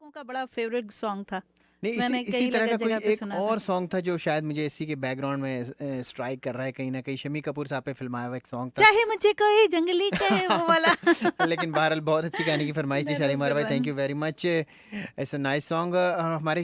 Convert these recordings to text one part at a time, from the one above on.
लोगों का बड़ा फेवरेट सॉन्ग था। नहीं, मैंने इसी कई तरह का कोई जगह पे एक सुना था। और सॉन्ग था जो शायद मुझे इसी के बैकग्राउंड में स्ट्राइक कर रहा है कहीं ना कहीं, शम्मी कपूर साहब पे फिल्माया हुआ एक सॉन्ग था। चाहे मुझे कोई जंगली कहे, वो वाला। लेकिन बहरहाल बहुत अच्छी गाने की फरमाइश थी That was शालीमार good भाई, thank one. You very much, it's a nice song. हमारी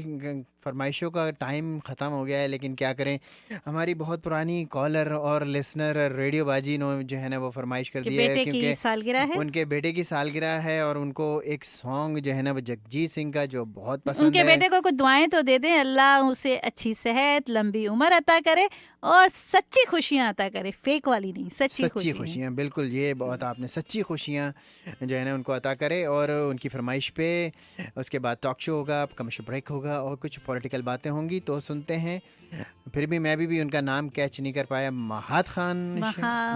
फरमाइशों का टाइम ख़त्म हो गया है, लेकिन क्या करें, हमारी बहुत पुरानी कॉलर और लिसनर रेडियो बाजी ने जो है ना वो फरमाइश कर कि दी है, बेटे की क्योंकि सालगिरह है। उनके बेटे की सालगिरह है और उनको एक सॉन्ग जो है ना वो जगजीत सिंह का जो बहुत पसंद उनके है। बेटे को कुछ दुआएं तो दे दें, अल्लाह उसे अच्छी सेहत, लंबी उम्र अता करे और सच्ची खुशियां अता करे, फेक वाली नहीं, सच्ची सच्ची खुशियां। खुशियाँ, बिल्कुल, ये बहुत आपने सच्ची खुशियाँ जो है ना उनको अता करे। और उनकी फरमाइश पे उसके बाद टॉक शो होगा, कमर्शियल ब्रेक होगा और कुछ पॉलिटिकल बातें होंगी, तो सुनते हैं। फिर भी मैं भी उनका नाम कैच नहीं कर पाया, महात खान।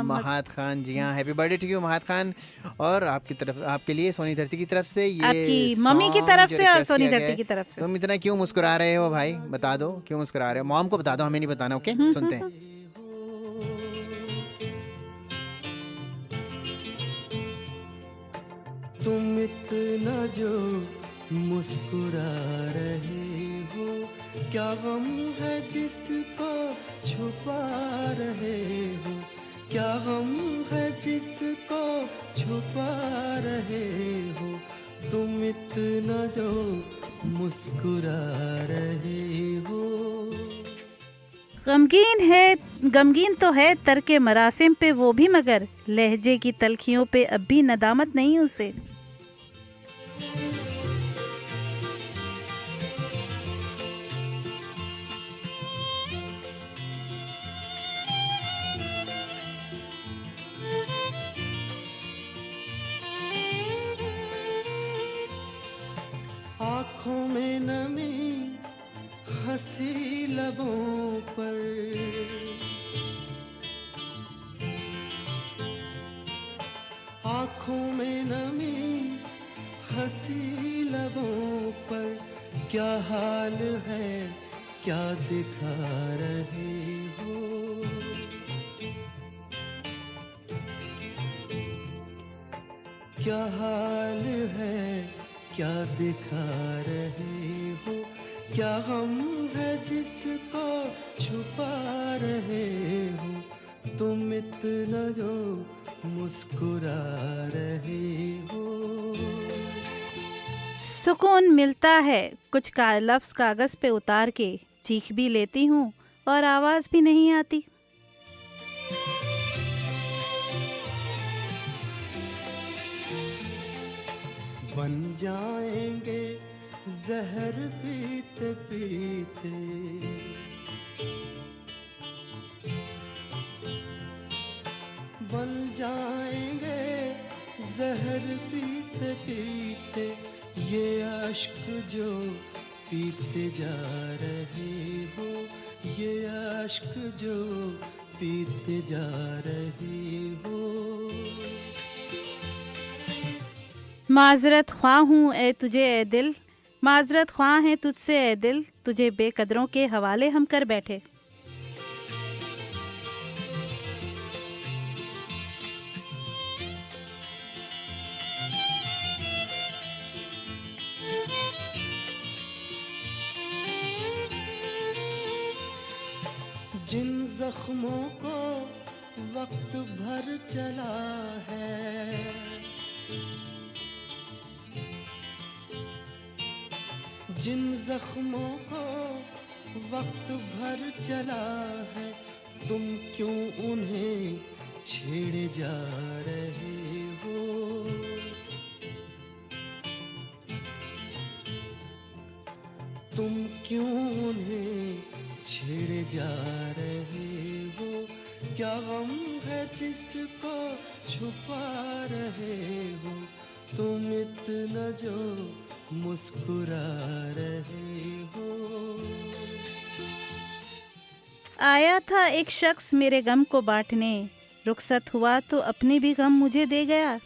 महात खान, जी हाँ, happy birthday to you Mahat Khan. और आपकी तरफ, आपके लिए सोनी धरती की तरफ से आपकी ये मम्मी की सॉन्ग तरफ जो से और रिक्वेस्ट सोनी किया गया धरती है। की तरफ से। तुम इतना क्यों मुस्कुरा रहे हो भाई, बता दो क्यों मुस्कुरा रहे हो, मॉम को बता दो, हमें नहीं बताना। ओके, सुनते हैं। तुम इतना जो मुस्कुरा रहे हो, क्या गम है जिसको छुपा रहे हो, क्या गम है जिसको छुपा रहे हो, तुम इतना जो मुस्कुरा रहे हो। गमगीन तो है तरके मरासिम पे वो भी, मगर लहजे की तलखियों पे अब भी नदामत नहीं उसे। आँखों में नमी, हंसी लबों पर, आँखों में नमी, हंसी लबों पर, क्या हाल है क्या दिखा रहे हो, क्या हाल है क्या दिखा रहे हो, क्या गम है जिसको छुपा रहे हो, तुम इतना जो मुस्कुरा रहे हो। सुकून मिलता है कुछ का लफ्ज़ कागज़ पे उतार के, चीख भी लेती हूँ और आवाज़ भी नहीं आती। बन जाएंगे जहर पीते पीते, बन जाएंगे जहर पीते पीते, ये अश्क जो पीते जा रहे हो, ये अश्क जो पीते जा रहे हो। माजरत ख्वाह हूँ ए तुझे ए दिल, माजरत ख्वाह है तुझसे ए दिल, तुझे बेकदरों के हवाले हम कर बैठे। जिन जख्मों को वक्त भर चला है, जिन जख्मों को वक्त भर चला है, तुम क्यों उन्हें छेड़े जा रहे हो, तुम क्यों उन्हें छेड़े जा रहे हो, क्या गम है जिसको छुपा रहे हो, तुम इतना जो मुस्कुरा रहे हो। आया था एक शख्स मेरे गम को बांटने, रुखसत हुआ तो अपने भी गम मुझे दे गया।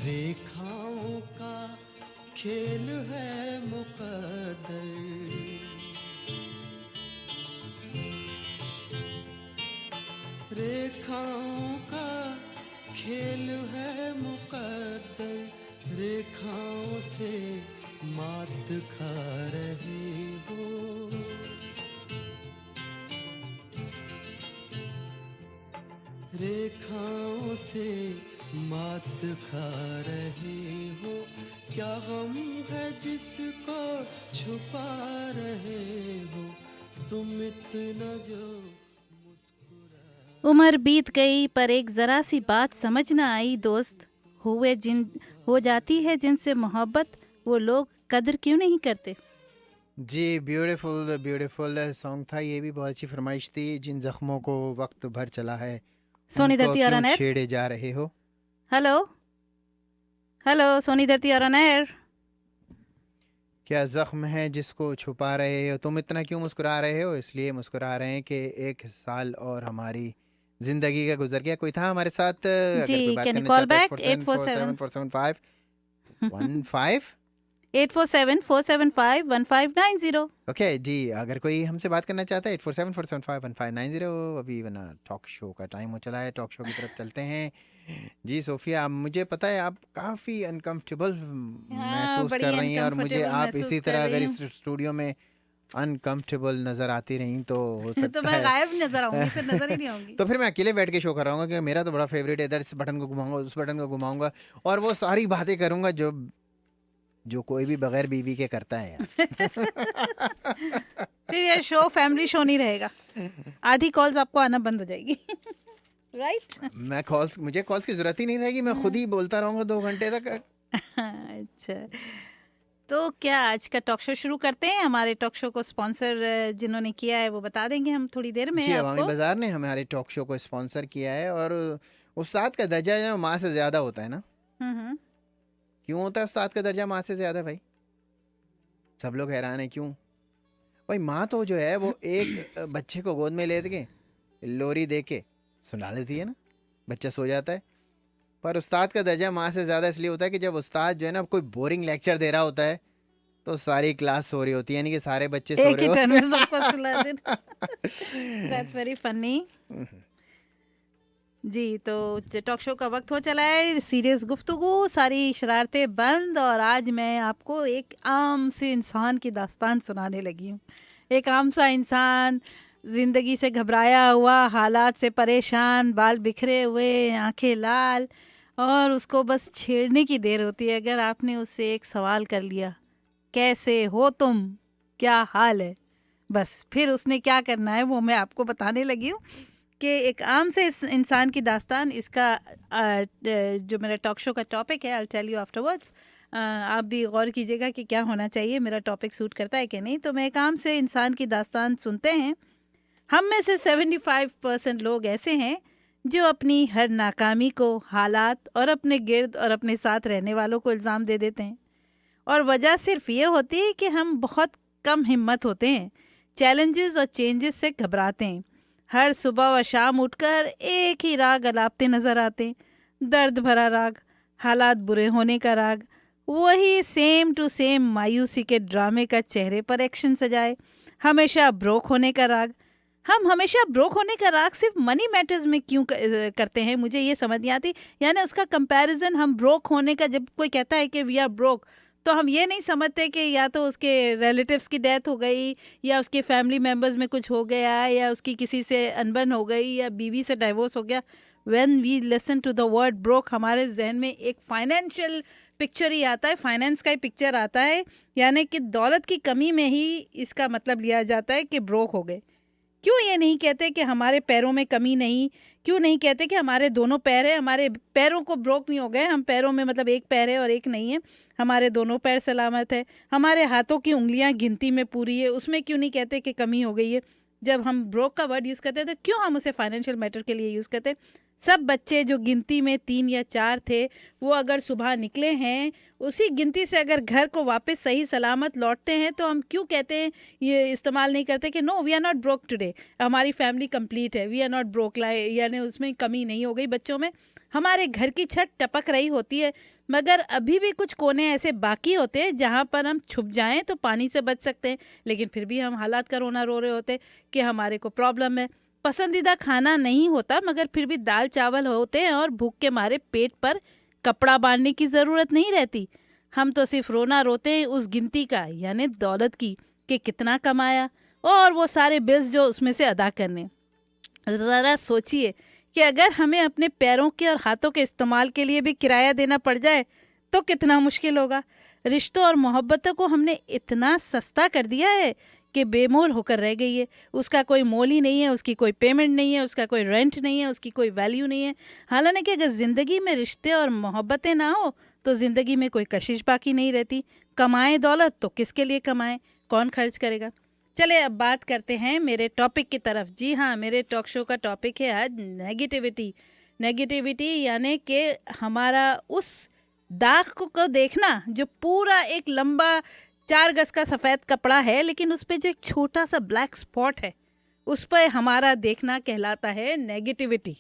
रेखाओं का खेल है मुकद्दर, रेखाओं का रेखाओं से मात खा रहे हो, रेखाओं से मात खा रहे हो, क्या गम है जिसको छुपा रहे हो, तुम इतना जो मुस्कुरा। उम्र बीत गई पर एक जरा सी बात समझ ना आई दोस्त, हो जाती है जिनसे मोहब्बत, वो लोग कदर क्यों नहीं करते। जी ब्यूटीफुल ब्यूटीफुल सॉन्ग था, ये भी बहुत अच्छी फरमाइश थी। जिन जख्मों को वक्त भर चला है सोनी उनको धरती और क्यों अनैर। छेड़े जा रहे हो। हेलो हेलो सोनी धरती और अनैर। क्या जख्म है जिसको छुपा रहे हो, तुम इतना क्यों मुस्कुरा रहे हो। इसलिए मुस्कुरा रहे हैं कि एक साल और हमारी जिंदगी का गुजर गया। कोई था हमारे साथ, अगर जी, कोई बात can you करना call चाहता है back? 84747475 15। 8474751590। ओके जी, अगर कोई हमसे बात करना चाहता है 8474751590। अभी वरना टॉक शो का टाइम हो चला है, टॉक शो की तरफ चलते हैं। जी सोफिया, मुझे पता है आप काफ़ी अनकंफर्टेबल महसूस बड़ी कर रही हैं, और मुझे uncomfortable आप महसूस इसी कर तरह रही अगर हूँ। इस स्टूडियो में अनकंफर्टेबल नज़र आती रहीं तो हो तो सकता मैं है गायब नजर आऊंगी, फिर नजर ही नहीं आऊंगी। तो फिर मैं अकेले बैठ के शो कर रहा हूँ, क्योंकि मेरा तो बड़ा फेवरेट है। इधर इस बटन को घुमाऊंगा, उस बटन को घुमाऊंगा, और वो सारी बातें करूंगा जो कोई भी बगैर बीवी के करता है यार। फिर ये शो फैमिली शो नहीं रहेगा, आधी कॉल्स आपको आना बंद हो जाएगी। राइट। मुझे कॉल्स की जरूरत ही नहीं रहेगी, मैं खुद ही बोलता रहूंगा 2 घंटे तक। अच्छा, तो क्या आज का टॉक शो शुरू करते हैं। हमारे टॉक शो को स्पॉन्सर जिन्होंने किया है वो बता देंगे हम थोड़ी देर में जी, अवामी आपको। बाजार ने हमारे टॉक शो को स्पॉन्सर किया है, और उस्ताद का दर्जा जो माँ से ज़्यादा होता है ना। हम्म। क्यों होता है उस्ताद का दर्जा माँ से ज़्यादा भाई? सब लोग हैरान है क्यों भाई। माँ तो जो है वो एक बच्चे को गोद में ले के लोरी दे के सुना लेती है ना, बच्चा सो जाता है। पर उस्ताद का दर्जा माँ से ज़्यादा इसलिए होता है कि जब उस्ताद जो है ना कोई बोरिंग लेक्चर दे रहा होता है तो सारी क्लास सो रही होती है, यानी कि सारे बच्चे सो एक रहे ही टर्न में होते सबको सुला देते। That's very funny. जी, तो टॉक शो का वक्त हो चला है, सीरियस गुफ्तगू, सारी शरारतें बंद, और आज मैं आपको एक आम से इंसान की दास्तान सुनाने लगी हूँ। एक आम सा इंसान, ज़िंदगी से घबराया हुआ, हालात से परेशान, बाल बिखरे हुए, आंखें लाल, और उसको बस छेड़ने की देर होती है। अगर आपने उससे एक सवाल कर लिया, कैसे हो तुम, क्या हाल है, बस फिर उसने क्या करना है वो मैं आपको बताने लगी हूँ कि एक आम से इस इंसान की दास्तान। इसका जो मेरा टॉक शो का टॉपिक है, आई टेल यू आफ्टरवर्ड्स। आप भी गौर कीजिएगा कि क्या होना चाहिए, मेरा टॉपिक सूट करता है कि नहीं। तो मैं एक आम से इंसान की दास्तान सुनते हैं। हम में से 75% लोग ऐसे हैं जो अपनी हर नाकामी को हालात और अपने गिर्द और अपने साथ रहने वालों को इल्ज़ाम दे देते हैं, और वजह सिर्फ ये होती है कि हम बहुत कम हिम्मत होते हैं, चैलेंजेस और चेंजेस से घबराते हैं। हर सुबह व शाम उठकर एक ही राग अलापते नज़र आते हैं, दर्द भरा राग, हालात बुरे होने का राग, वही सेम टू सेम मायूसी के ड्रामे का चेहरे पर एक्शन सजाए, हमेशा ब्रोक होने का राग। हम हमेशा ब्रोक होने का राग सिर्फ मनी मैटर्स में क्यों करते हैं, मुझे ये समझ नहीं आती। यानी उसका कंपैरिजन हम ब्रोक होने का, जब कोई कहता है कि वी आर ब्रोक, तो हम ये नहीं समझते कि या तो उसके रिलेटिव्स की डेथ हो गई, या उसके फैमिली मेम्बर्स में कुछ हो गया, या उसकी किसी से अनबन हो गई, या बीवी से डाइवोर्स हो गया। When we listen to the word broke, हमारे जहन में एक फाइनेंशियल पिक्चर ही आता है, फाइनेंस का ही पिक्चर आता है, यानी कि दौलत की कमी में ही इसका मतलब लिया जाता है कि ब्रोक हो गए। क्यों ये नहीं कहते कि हमारे पैरों में कमी नहीं, क्यों नहीं कहते कि हमारे दोनों पैर हैं, हमारे पैरों को ब्रोक नहीं हो गए, हम पैरों में मतलब एक पैर है और एक नहीं है, हमारे दोनों पैर सलामत है, हमारे हाथों की उंगलियां गिनती में पूरी है, उसमें क्यों नहीं कहते कि कमी हो गई है। जब हम ब्रोक का वर्ड यूज़ करते हैं तो क्यों हम उसे फाइनेंशियल मैटर के लिए यूज़ करते हैं। सब बच्चे जो गिनती में 3 या 4 थे, वो अगर सुबह निकले हैं, उसी गिनती से अगर घर को वापस सही सलामत लौटते हैं, तो हम क्यों कहते हैं, ये इस्तेमाल नहीं करते कि no we are not broke today, हमारी फैमिली कंप्लीट है, वी आर नॉट ब्रोक, यानी उसमें कमी नहीं हो गई बच्चों में। हमारे घर की छत टपक रही होती है, मगर अभी भी कुछ कोने ऐसे बाकी होते हैं जहाँ पर हम छुप जाएं तो पानी से बच सकते हैं, लेकिन फिर भी हम हालात का रोना रो रहे होते कि हमारे को प्रॉब्लम है। पसंदीदा खाना नहीं होता, मगर फिर भी दाल चावल होते हैं और भूख के मारे पेट पर कपड़ा बांधने की ज़रूरत नहीं रहती। हम तो सिर्फ रोना रोते हैं उस गिनती का, यानी दौलत की, कि कितना कमाया और वो सारे बिल्स जो उसमें से अदा करने। ज़रा सोचिए कि अगर हमें अपने पैरों के और हाथों के इस्तेमाल के लिए भी किराया देना पड़ जाए तो कितना मुश्किल होगा। रिश्तों और मोहब्बतों को हमने इतना सस्ता कर दिया है कि बेमोल होकर रह गई है। उसका कोई मोल ही नहीं है, उसकी कोई पेमेंट नहीं है, उसका कोई रेंट नहीं है, उसकी कोई वैल्यू नहीं है। हालांकि अगर ज़िंदगी में रिश्ते और मोहब्बतें ना हो तो ज़िंदगी में कोई कशिश बाकी नहीं रहती। कमाएं दौलत तो किसके लिए कमाएं, कौन खर्च करेगा। चले अब बात करते हैं मेरे टॉपिक की तरफ। जी हाँ, मेरे टॉक शो का टॉपिक है आज नेगेटिविटी। नेगेटिविटी यानी कि हमारा उस दाग को देखना जो पूरा एक लंबा 4 गज का सफ़ेद कपड़ा है, लेकिन उस पर जो एक छोटा सा ब्लैक स्पॉट है, उस पर हमारा देखना कहलाता है नेगेटिविटी।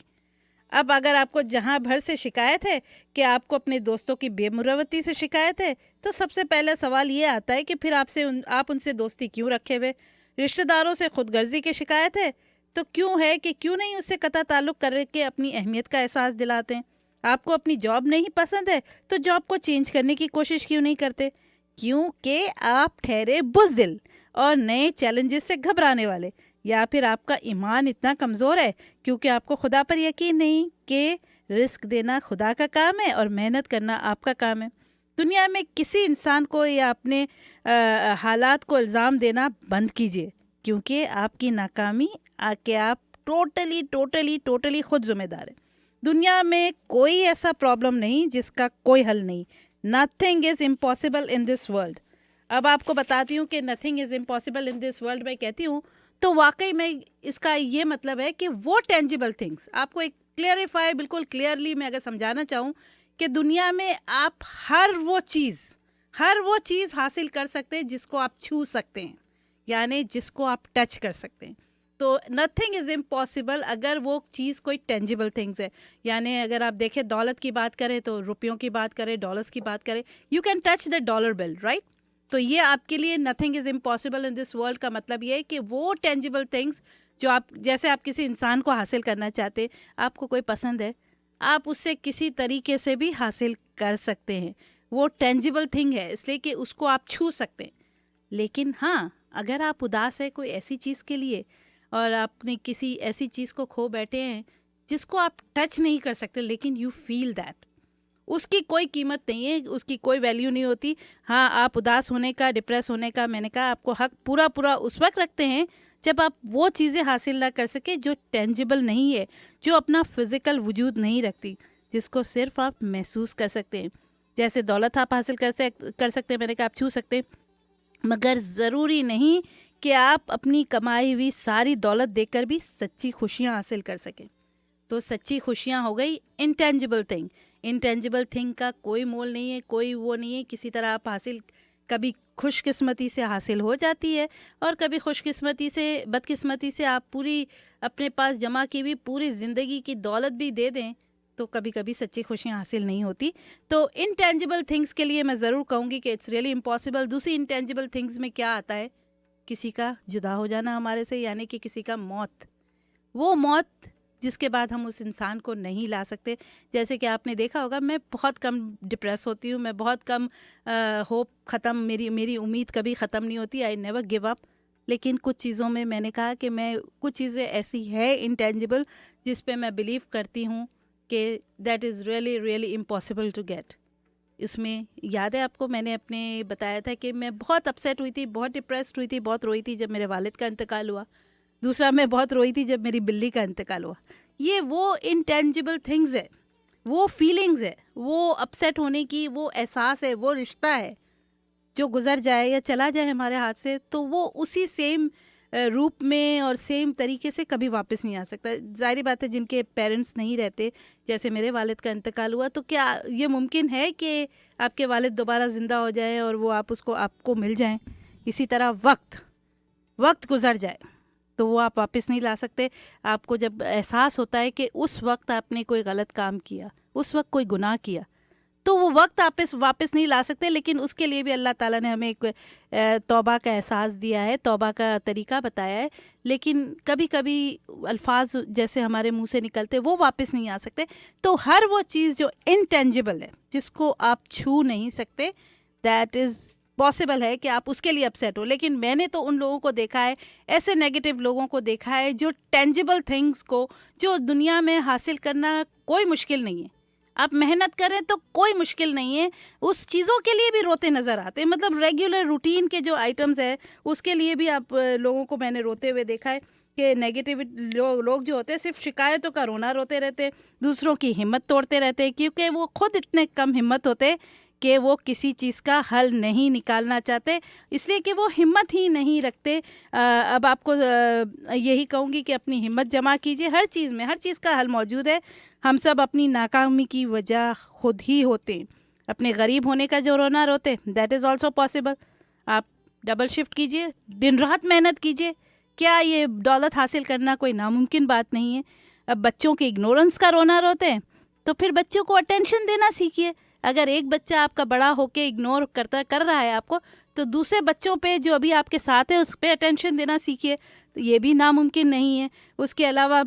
अब अगर आपको जहाँ भर से शिकायत है कि आपको अपने दोस्तों की बेमुरवती से शिकायत है, तो सबसे पहला सवाल ये आता है कि फिर आप उनसे दोस्ती क्यों रखे हुए। रिश्तेदारों से खुदगर्जी की शिकायत है तो क्यों है कि क्यों नहीं उससे कता ताल्लुक़ करके अपनी अहमियत का एहसास दिलाते हैं। आपको अपनी जॉब नहीं पसंद है तो जॉब को चेंज करने की कोशिश क्यों नहीं करते, क्योंकि आप ठहरे बुज़दिल और नए चैलेंजेस से घबराने वाले, या फिर आपका ईमान इतना कमज़ोर है क्योंकि आपको खुदा पर यकीन नहीं कि रिस्क देना खुदा का काम है और मेहनत करना आपका काम है। दुनिया में किसी इंसान को या अपने हालात को इल्ज़ाम देना बंद कीजिए, क्योंकि आपकी नाकामी आके आप टोटली खुद ज़िम्मेदार है। दुनिया में कोई ऐसा प्रॉब्लम नहीं जिसका कोई हल नहीं। Nothing is impossible in this world. अब आपको बताती हूँ कि nothing is impossible in this world मैं कहती हूँ तो वाकई में इसका ये मतलब है कि वो टेंजिबल थिंग्स, आपको एक क्लियरिफाई बिल्कुल क्लियरली मैं अगर समझाना चाहूँ कि दुनिया में आप हर वो चीज़ हासिल कर सकते हैं जिसको आप छू सकते हैं, यानी जिसको आप टच कर सकते हैं। तो नथिंग इज़ इम्पॉसिबल अगर वो चीज़ कोई टेंजिबल थिंग्स है। यानी अगर आप देखें दौलत की बात करें तो रुपयों की बात करें, डॉलर्स की बात करें, you can touch the dollar bill, right. तो ये आपके लिए nothing is impossible in this world का मतलब ये है कि वो टेंजिबल थिंग्स जो आप, जैसे आप किसी इंसान को हासिल करना चाहते, आपको कोई पसंद है, आप उससे किसी तरीके से भी हासिल कर सकते हैं। वो टेंजिबल थिंग है इसलिए कि उसको आप छू सकते हैं। लेकिन हाँ, अगर आप उदास है कोई ऐसी चीज़ के लिए और आपने किसी ऐसी चीज़ को खो बैठे हैं जिसको आप टच नहीं कर सकते, लेकिन यू फील दैट, उसकी कोई कीमत नहीं है, उसकी कोई वैल्यू नहीं होती। हाँ, आप उदास होने का, डिप्रेस होने का, मैंने कहा आपको हक पूरा उस वक्त रखते हैं जब आप वो चीज़ें हासिल ना कर सके जो टेंजिबल नहीं है, जो अपना फिज़िकल वजूद नहीं रखती, जिसको सिर्फ आप महसूस कर सकते हैं। जैसे दौलत आप हासिल कर सकते हैं, मैंने कहा आप छू सकते हैं, मगर ज़रूरी नहीं कि आप अपनी कमाई हुई सारी दौलत देकर भी सच्ची खुशियाँ हासिल कर सकें। तो सच्ची खुशियाँ हो गई इंटेंजिबल थिंग। इंटेंजिबल थिंग का कोई मोल नहीं है, कोई वो नहीं है, किसी तरह आप हासिल, कभी खुशकिस्मती से हासिल हो जाती है और कभी खुशकिस्मती से, बदकिस्मती से आप पूरी अपने पास जमा की हुई पूरी ज़िंदगी की दौलत भी दे दें तो कभी कभी सच्ची खुशियाँ हासिल नहीं होती। तो इंटेंजिबल थिंग्स के लिए मैं ज़रूर कहूँगी कि इट्स रियली इम्पॉसिबल। दूसरी इंटेंजिबल थिंग्स में क्या आता है, किसी का जुदा हो जाना हमारे से, यानी कि किसी का मौत। वो मौत जिसके बाद हम उस इंसान को नहीं ला सकते। जैसे कि आपने देखा होगा, मैं बहुत कम डिप्रेस होती हूँ, मैं बहुत कम होप ख़त्म, मेरी उम्मीद कभी ख़त्म नहीं होती, आई नेवर गिव अप। लेकिन कुछ चीज़ों में मैंने कहा कि मैं, कुछ चीज़ें ऐसी है इंटेंजिबल जिस पे मैं बिलीव करती हूँ कि that is really impossible to get. इसमें याद है आपको, मैंने अपने बताया था कि मैं बहुत अपसेट हुई थी, बहुत डिप्रेस्ड हुई थी, बहुत रोई थी जब मेरे वालिद का इंतकाल हुआ। दूसरा, मैं बहुत रोई थी जब मेरी बिल्ली का इंतकाल हुआ। ये वो इंटेंजिबल थिंग्स है, वो फीलिंग्स है, वो अपसेट होने की वो एहसास है, वो रिश्ता है जो गुजर जाए या चला जाए हमारे हाथ से, तो वो उसी सेम रूप में और सेम तरीके से कभी वापस नहीं आ सकता। ज़ाहिर बात है, जिनके पेरेंट्स नहीं रहते, जैसे मेरे वालिद का इंतकाल हुआ, तो क्या ये मुमकिन है कि आपके वालिद दोबारा ज़िंदा हो जाएं और वो आपको मिल जाएं? इसी तरह वक्त गुजर जाए तो वो आप वापस नहीं ला सकते। आपको जब एहसास होता है कि उस वक्त आपने कोई गलत काम किया, उस वक्त कोई गुनाह किया, تو وہ وقت آپ واپس نہیں لا سکتے، لیکن اس کے لیے بھی اللہ تعالیٰ نے ہمیں ایک توبہ کا احساس دیا ہے، توبہ کا طریقہ بتایا ہے. لیکن کبھی کبھی الفاظ جیسے ہمارے منہ سے نکلتے وہ واپس نہیں آ سکتے. تو ہر وہ چیز جو انٹینجیبل ہے، جس کو آپ چھو نہیں سکتے، دیٹ از پاسبل ہے کہ آپ اس کے لیے اپسیٹ ہو. لیکن میں نے تو ان لوگوں کو دیکھا ہے، ایسے نیگیٹو لوگوں کو دیکھا ہے جو ٹینجیبل تھنگس کو، جو دنیا میں حاصل کرنا کوئی مشکل نہیں ہے، آپ محنت کریں تو کوئی مشکل نہیں ہے، اس چیزوں کے لیے بھی روتے نظر آتے ہیں. مطلب ریگولر روٹین کے جو آئٹمز ہے اس کے لیے بھی آپ لوگوں کو میں نے روتے ہوئے دیکھا ہے کہ نیگیٹیو لوگ جو ہوتے ہیں صرف شکایتوں کا رونا روتے رہتے ہیں، دوسروں کی ہمت توڑتے رہتے ہیں، کیونکہ وہ خود اتنے کم ہمت ہوتے کہ وہ کسی چیز کا حل نہیں نکالنا چاہتے، اس لیے کہ وہ ہمت ہی نہیں رکھتے. اب آپ کو یہی کہوں گی کہ اپنی ہمت جمع کیجیے، ہر چیز میں ہر چیز کا حل موجود ہے. ہم سب اپنی ناکامی کی وجہ خود ہی ہوتے ہیں. اپنے غریب ہونے کا جو رونا روتے، دیٹ از آلسو پاسبل. آپ ڈبل شفٹ کیجیے، دن رات محنت کیجیے، کیا یہ دولت حاصل کرنا کوئی ناممکن بات نہیں ہے. اب بچوں کے اگنورنس کا رونا روتے ہیں تو پھر بچوں کو اٹینشن دینا سیکھیے. اگر ایک بچہ آپ کا بڑا ہو کے اگنور کر رہا ہے آپ کو، تو دوسرے بچوں پہ جو ابھی آپ کے ساتھ ہے اس پہ اٹینشن دینا سیکھیے. یہ بھی ناممکن نہیں ہے. اس کے علاوہ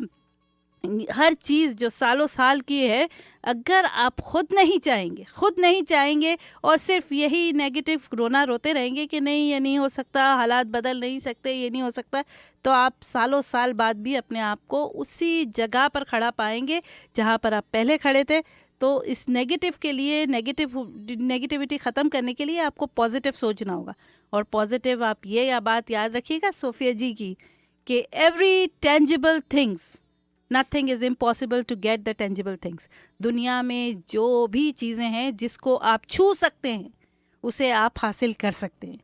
ہر چیز جو سالوں سال کی ہے، اگر آپ خود نہیں چاہیں گے اور صرف یہی نیگیٹو رونا روتے رہیں گے کہ نہیں یہ نہیں ہو سکتا، حالات بدل نہیں سکتے، یہ نہیں ہو سکتا، تو آپ سالوں سال بعد بھی اپنے آپ کو اسی جگہ پر کھڑا پائیں گے جہاں پر آپ پہلے کھڑے تھے. تو اس نیگیٹو کے لیے، نیگیٹیوٹی ختم کرنے کے لیے آپ کو پازیٹیو سوچنا ہوگا. اور پازیٹیو آپ یہ بات یاد رکھیے گا صوفیہ جی کی کہ every tangible things, nothing is impossible to get the tangible things. دنیا میں جو بھی چیزیں ہیں جس کو آپ چھو سکتے ہیں اسے آپ حاصل کر سکتے ہیں.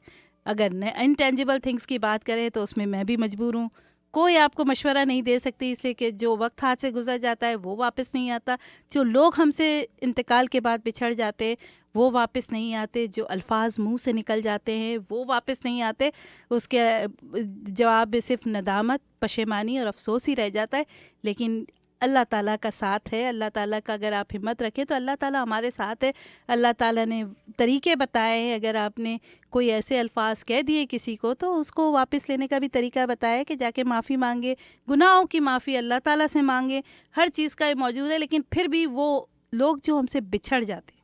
اگر انٹینجیبل تھنگس کی بات کریں تو اس میں بھی مجبور ہوں، کوئی آپ کو مشورہ نہیں دے سکتی، اس لیے کہ جو وقت ہاتھ سے گزر جاتا ہے وہ واپس نہیں آتا. جو لوگ ہم سے انتقال کے بعد بچھڑ جاتے وہ واپس نہیں آتے. جو الفاظ منہ سے نکل جاتے ہیں وہ واپس نہیں آتے. اس کے جواب میں صرف ندامت، پشیمانی اور افسوس ہی رہ جاتا ہے. لیکن اللہ تعالیٰ کا ساتھ ہے. اللہ تعالیٰ کا اگر آپ ہمت رکھیں تو اللہ تعالیٰ ہمارے ساتھ ہے. اللہ تعالیٰ نے طریقے بتائے ہیں. اگر آپ نے کوئی ایسے الفاظ کہہ دیے کسی کو تو اس کو واپس لینے کا بھی طریقہ بتایا کہ جا کے معافی مانگے، گناہوں کی معافی اللہ تعالیٰ سے مانگے. ہر چیز کا موجود ہے. لیکن پھر بھی وہ لوگ جو ہم سے بچھڑ جاتے،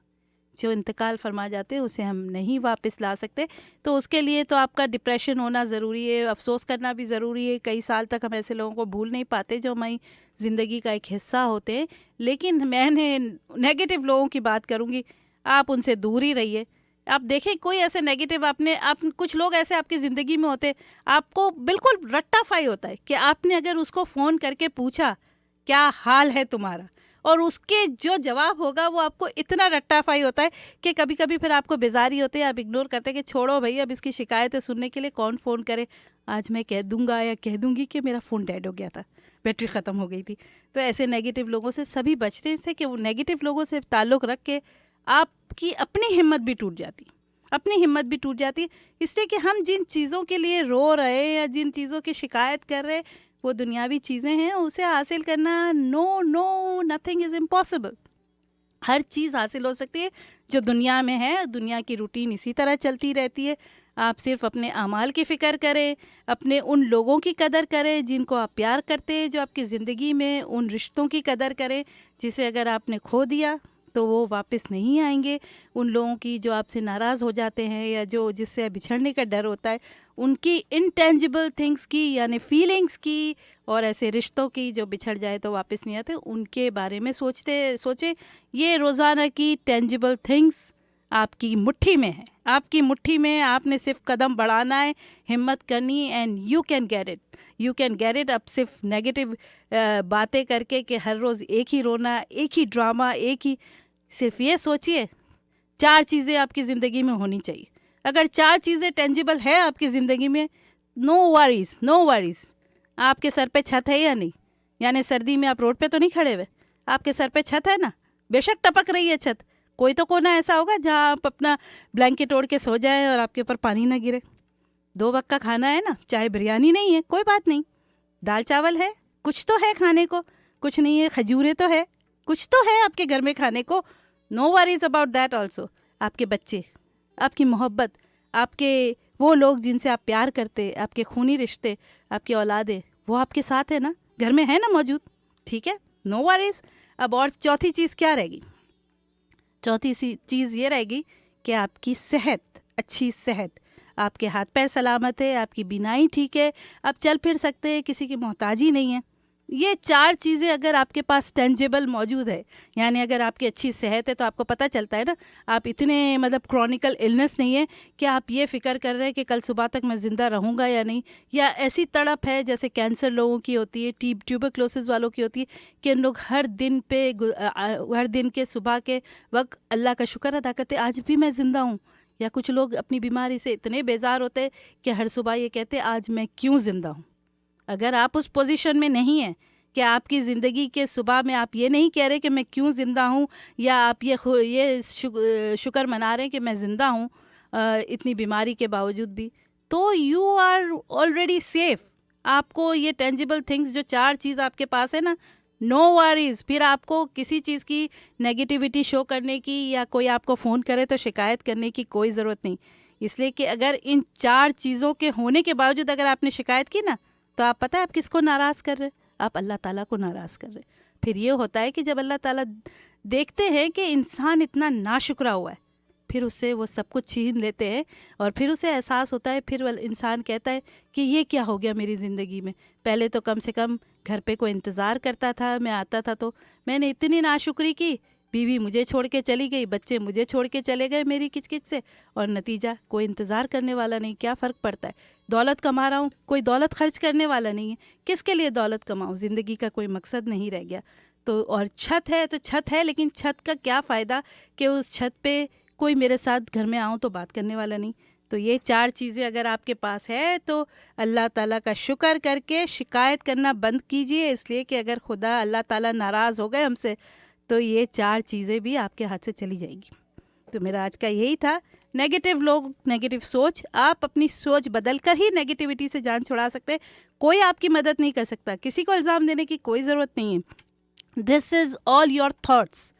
جو انتقال فرما جاتے ہیں، اسے ہم نہیں واپس لا سکتے. تو اس کے لیے تو آپ کا ڈپریشن ہونا ضروری ہے، افسوس کرنا بھی ضروری ہے. کئی سال تک ہم ایسے لوگوں کو بھول نہیں پاتے جو ہماری زندگی کا ایک حصہ ہوتے ہیں. لیکن میں نے نیگیٹو لوگوں کی بات کروں گی، آپ ان سے دور ہی رہیے. آپ دیکھیں کوئی ایسے نیگیٹو آپ کچھ لوگ ایسے آپ کی زندگی میں ہوتے، آپ کو بالکل رٹا فائی ہوتا ہے کہ آپ نے اگر اس کو فون کر کے پوچھا کیا حال ہے تمہارا، اور اس کے جو جواب ہوگا وہ آپ کو اتنا رٹا فائی ہوتا ہے کہ کبھی کبھی پھر آپ کو بیزاری ہوتی ہے، آپ اگنور کرتے کہ چھوڑو بھائی، اب اس کی شکایتیں سننے کے لیے کون فون کرے. آج میں کہہ دوں گا یا کہہ دوں گی کہ میرا فون ڈیڈ ہو گیا تھا، بیٹری ختم ہو گئی تھی. تو ایسے نیگیٹو لوگوں سے سبھی بچتے ہیں، اس سے کہ وہ نیگیٹو لوگوں سے تعلق رکھ کے آپ کی اپنی ہمت بھی ٹوٹ جاتی. اس لیے کہ ہم جن چیزوں کے لیے رو رہے یا جن چیزوں کی شکایت کر رہے وہ دنیاوی چیزیں ہیں، اسے حاصل کرنا nothing is impossible. ہر چیز حاصل ہو سکتی ہے جو دنیا میں ہے. دنیا کی روٹین اسی طرح چلتی رہتی ہے. آپ صرف اپنے اعمال کی فکر کریں، اپنے ان لوگوں کی قدر کریں جن کو آپ پیار کرتے ہیں، جو آپ کی زندگی میں ان رشتوں کی قدر کریں جسے اگر آپ نے کھو دیا تو وہ واپس نہیں آئیں گے. ان لوگوں کی جو آپ سے ناراض ہو جاتے ہیں یا جس سے بچھڑنے کا ڈر ہوتا ہے، ان کی انٹینجیبل تھنگس کی یعنی فیلنگس کی اور ایسے رشتوں کی جو بچھڑ جائے تو واپس نہیں آتے، ان کے بارے میں سوچیں. یہ روزانہ کی ٹینجیبل تھنگس آپ کی مٹھی میں ہے. آپ کی مٹھی میں، آپ نے صرف قدم بڑھانا ہے، ہمت کرنی، and you can get it. اب صرف نیگیٹو باتیں کر کے کہ ہر روز ایک ہی رونا، ایک ہی ڈرامہ، صرف یہ سوچئے 4 چیزیں آپ کی زندگی میں ہونی چاہیے. اگر 4 چیزیں ٹینجیبل ہے آپ کی زندگی میں، نو وریز. آپ کے سر پہ چھت ہے یا نہیں؟ یعنی سردی میں آپ روڈ پہ تو نہیں کھڑے ہوئے، آپ کے سر پہ چھت ہے نا. بے شک ٹپک رہی ہے چھت، کوئی تو کونا ایسا ہوگا جہاں آپ اپنا بلینکٹ اوڑھ کے سو جائیں اور آپ کے اوپر پانی نہ گرے. 2 وقت کا کھانا ہے نا، چاہے بریانی نہیں ہے کوئی بات نہیں، دال چاول ہے، کچھ تو ہے کھانے کو. کچھ نہیں ہے، کھجوریں تو ہے، کچھ تو ہے آپ کے گھر میں کھانے کو. No worries about that also. आपके बच्चे, आपकी मोहब्बत, आपके वो लोग जिनसे आप प्यार करते, आपके खूनी रिश्ते, आपकी औलादें, वो आपके साथ है ना, घर में है ना मौजूद. ठीक है, नो वरीज. अब और चौथी चीज़ क्या रहेगी? चौथी सी चीज़ ये रहेगी कि आपकी सेहत, अच्छी सेहत, आपके हाथ पैर सलामत है, आपकी बीनाई ठीक है, आप चल फिर सकते हैं, किसी की मोहताजी नहीं है. ये 4 चीज़ें अगर आपके पास टेंजेबल मौजूद है, यानी अगर आपकी अच्छी सेहत है, तो आपको पता चलता है ना, आप इतने मतलब क्रॉनिकल इलनेस नहीं है कि आप ये फ़िक्र कर रहे हैं कि कल सुबह तक मैं ज़िंदा रहूँगा या नहीं, या ऐसी तड़प है जैसे कैंसर लोगों की होती है, ट्यूबरक्लोसिस वालों की होती है, कि उन लोग हर दिन के सुबह के वक्त अल्लाह का शुक्र अदा करते, आज भी मैं ज़िंदा हूँ. या कुछ लोग अपनी बीमारी से इतने बेजार होते हैं कि हर सुबह ये कहते आज मैं क्यों ज़िंदा हूँ. अगर आप उस पोजीशन में नहीं हैं कि आपकी ज़िंदगी के सुबह में आप ये नहीं कह रहे कि मैं क्यों ज़िंदा हूँ, या आप ये शुक्र मना रहे हैं कि मैं ज़िंदा हूँ इतनी बीमारी के बावजूद भी, तो यू आर ऑलरेडी सेफ. आपको ये टेंजिबल थिंग्स जो 4 चीज़ आपके पास है ना, नो वरीज. फिर आपको किसी चीज़ की नेगेटिविटी शो करने की या कोई आपको फ़ोन करे तो शिकायत करने की कोई ज़रूरत नहीं. इसलिए कि अगर इन 4 चीज़ों के होने के बावजूद अगर आपने शिकायत की ना, तो आप पता है आप किसको नाराज़ कर रहे हैं? आप अल्लाह ताला को नाराज़ कर रहे हैं. फिर ये होता है कि जब अल्लाह ताला देखते हैं कि इंसान इतना नाशुक्रा हुआ है, फिर उससे वो सब कुछ छीन लेते हैं, और फिर उसे एहसास होता है, फिर वह इंसान कहता है कि ये क्या हो गया मेरी ज़िंदगी में. पहले तो कम से कम घर पे कोई इंतज़ार करता था, मैं आता था तो मैंने इतनी नाशुक्री की, बीवी मुझे छोड़ के चली गई, बच्चे मुझे छोड़ के चले गए मेरी किचकिच से, और नतीजा कोई इंतज़ार करने वाला नहीं. क्या फ़र्क पड़ता है? दौलत कमा रहा हूँ, कोई दौलत खर्च करने वाला नहीं है. किसके लिए दौलत कमाऊँ? ज़िंदगी का कोई मकसद नहीं रह गया. तो और छत है तो छत है, लेकिन छत का क्या फ़ायदा कि उस छत पे कोई मेरे साथ घर में आऊँ तो बात करने वाला नहीं. तो ये 4 चीज़ें अगर आपके पास है तो अल्लाह ताला का शुक्र करके शिकायत करना बंद कीजिए, इसलिए कि अगर खुदा अल्लाह ताला नाराज़ हो गए हमसे तो ये 4 चीज़ें भी आपके हाथ से चली जाएगी. तो मेरा आज का यही था. नेगेटिव लोग, नेगेटिव सोच, आप अपनी सोच बदल कर ही नेगेटिविटी से जान छुड़ा सकते हैं. कोई आपकी मदद नहीं कर सकता, किसी को इल्ज़ाम देने की कोई ज़रूरत नहीं है. This is all your thoughts.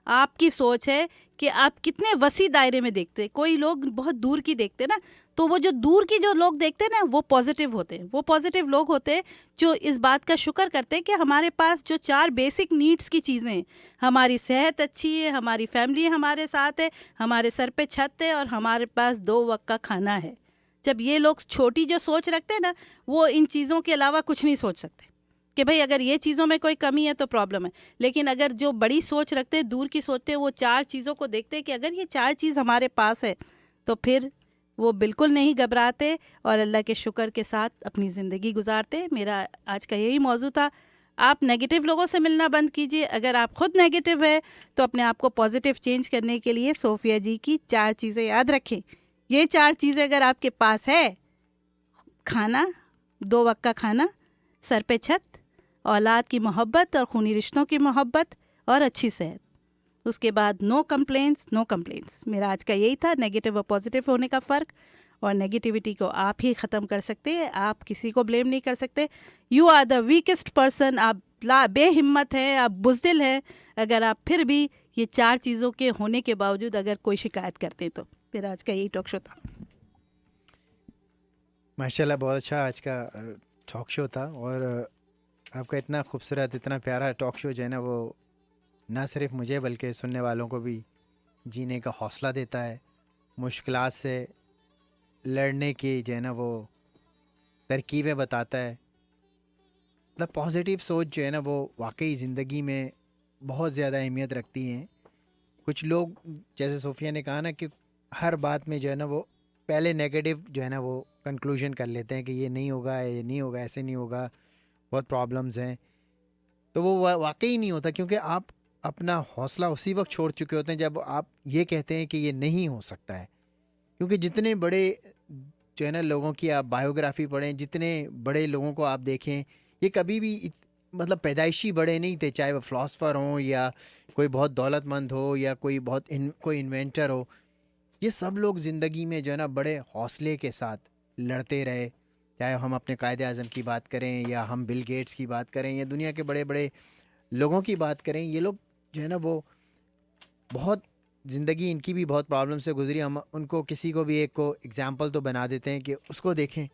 आपकी सोच है कि आप कितने वसी दायरे में देखते हैं. कोई लोग बहुत दूर की देखते हैं ना, तो वो जो दूर की जो लोग देखते हैं ना, वो पॉजिटिव होते हैं. वो पॉजिटिव लोग होते हैं जो इस बात का शुक्र करते हैं कि हमारे पास जो 4 बेसिक नीड्स की चीज़ें हैं, हमारी सेहत अच्छी है, हमारी फैमिली हमारे साथ है, हमारे सर पे छत है, और हमारे पास 2 वक्त का खाना है. जब ये लोग छोटी जो सोच रखते हैं ना, वो इन चीज़ों के अलावा कुछ नहीं सोच सकते कि भाई अगर ये चीज़ों में कोई कमी है तो प्रॉब्लम है. लेकिन अगर जो बड़ी सोच रखते हैं, दूर की सोचते हैं, वो 4 चीज़ों को देखते हैं कि अगर ये 4 चीज़ हमारे पास है, तो फिर वो बिल्कुल नहीं घबराते और अल्लाह के शुक्र के साथ अपनी ज़िंदगी गुजारते. मेरा आज का यही मौजू था. आप नेगेटिव लोगों से मिलना बंद कीजिए. अगर आप खुद नेगेटिव है तो अपने आप को पॉजिटिव चेंज करने के लिए सोफिया जी की 4 चीज़ें याद रखें. ये 4 चीज़ें अगर आपके पास है, खाना, 2 वक्त का खाना, सर पे छत, औलाद की मोहब्बत और खूनी रिश्तों की मोहब्बत, और अच्छी सेहत, उसके बाद नो कंप्लेंट्स, नो कंप्लेंट्स. मेरा आज का यही था, नेगेटिव और पॉजिटिव होने का फ़र्क. और नेगेटिविटी को आप ही ख़त्म कर सकते हैं, आप किसी को ब्लेम नहीं कर सकते. You are the weakest person. आप बेहिम्मत हैं, आप बुज़दिल हैं अगर आप फिर भी ये 4 चीज़ों के होने के बावजूद अगर कोई शिकायत करते. तो मेरा आज का यही टॉक शो था. माशाल्लाह, बहुत अच्छा आज का टॉक शो था. और आपका इतना खूबसूरत, इतना प्यारा टॉक शो जो है ना, वो ना सिर्फ मुझे बल्कि सुनने वालों को भी जीने का हौसला देता है. मुश्किलात से लड़ने की जो है ना वो तरकीबें बताता है. मतलब पॉजिटिव सोच जो है ना वो वाकई ज़िंदगी में बहुत ज़्यादा अहमियत रखती हैं. कुछ लोग, जैसे सोफिया ने कहा ना, कि हर बात में जो है ना वो पहले नेगेटिव जो है ना वो कंक्लूजन कर लेते हैं कि ये नहीं होगा, ये नहीं होगा, ऐसे नहीं होगा, बहुत प्रॉब्लम्स हैं. तो वो वाकई नहीं होता, क्योंकि आप अपना हौसला उसी वक्त छोड़ चुके होते हैं जब आप ये कहते हैं कि ये नहीं हो सकता है. क्योंकि जितने बड़े जो है ना लोगों की आप बायोग्राफी पढ़ें, जितने बड़े लोगों को आप देखें, ये कभी भी मतलब पैदाइशी बड़े नहीं थे. चाहे वो फ़िलासफ़र हों या कोई बहुत दौलतमंद हो या कोई बहुत कोई इन्वेंटर हो, ये सब लोग ज़िंदगी में जो है ना बड़े हौसले के साथ लड़ते रहे. चाहे हम अपने कायदे आज़म की बात करें या हम बिल गेट्स की बात करें या दुनिया के बड़े बड़े लोगों की बात करें, ये लोग जो है ना वो बहुत ज़िंदगी इनकी भी बहुत प्रॉब्लम से गुजरी, हम उनको किसी को भी एक को एग्ज़ाम्पल तो बना देते हैं कि उसको देखें,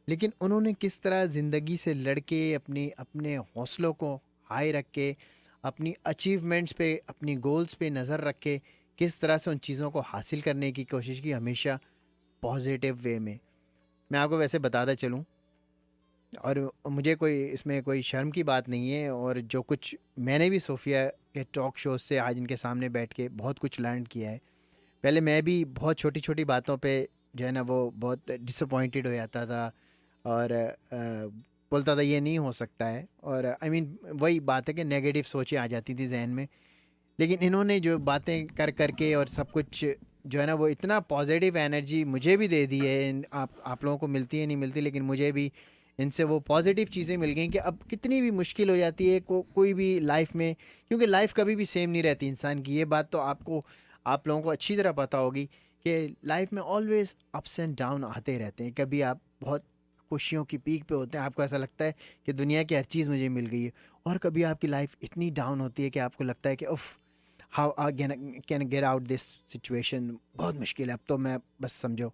लेकिन उन्होंने किस तरह ज़िंदगी से लड़ के अपने हौसलों को हाई रख के, अपनी अचीवमेंट्स पे, अपनी गोल्स पे नज़र रख के किस तरह से उन चीज़ों को हासिल करने की कोशिश की, हमेशा पॉजिटिव वे में। मैं आपको वैसे बताता चलूँ, और मुझे कोई इसमें कोई शर्म की बात नहीं है, और जो कुछ मैंने भी सोफिया के टॉक शोज से आज इनके सामने बैठ के बहुत कुछ लर्न किया है। पहले मैं भी बहुत छोटी छोटी बातों पे जो है ना वो बहुत डिसअपॉइंटेड हो जाता था, और बोलता था ये नहीं हो सकता है, और आई मीन वही बात है कि नेगेटिव सोचें आ जाती थी जहन में। लेकिन इन्होंने जो बातें कर करके और सब कुछ जो है ना वो इतना पॉजिटिव एनर्जी मुझे भी दे दी है। आप लोगों को मिलती है नहीं मिलती, लेकिन मुझे भी इनसे वो पॉजिटिव चीज़ें मिल गई कि अब कितनी भी मुश्किल हो जाती है कोई भी लाइफ में, क्योंकि लाइफ कभी भी सेम नहीं रहती इंसान की। ये बात तो आप लोगों को अच्छी तरह पता होगी कि लाइफ में ऑलवेज़ अप्स एंड डाउन आते रहते हैं। कभी आप बहुत खुशियों की पीक पे होते हैं, आपको ऐसा लगता है कि दुनिया की हर चीज़ मुझे मिल गई है, और कभी आपकी लाइफ इतनी डाउन होती है कि आपको लगता है कि उफ़ how can get out this situation, बहुत मुश्किल है, अब तो मैं बस समझो।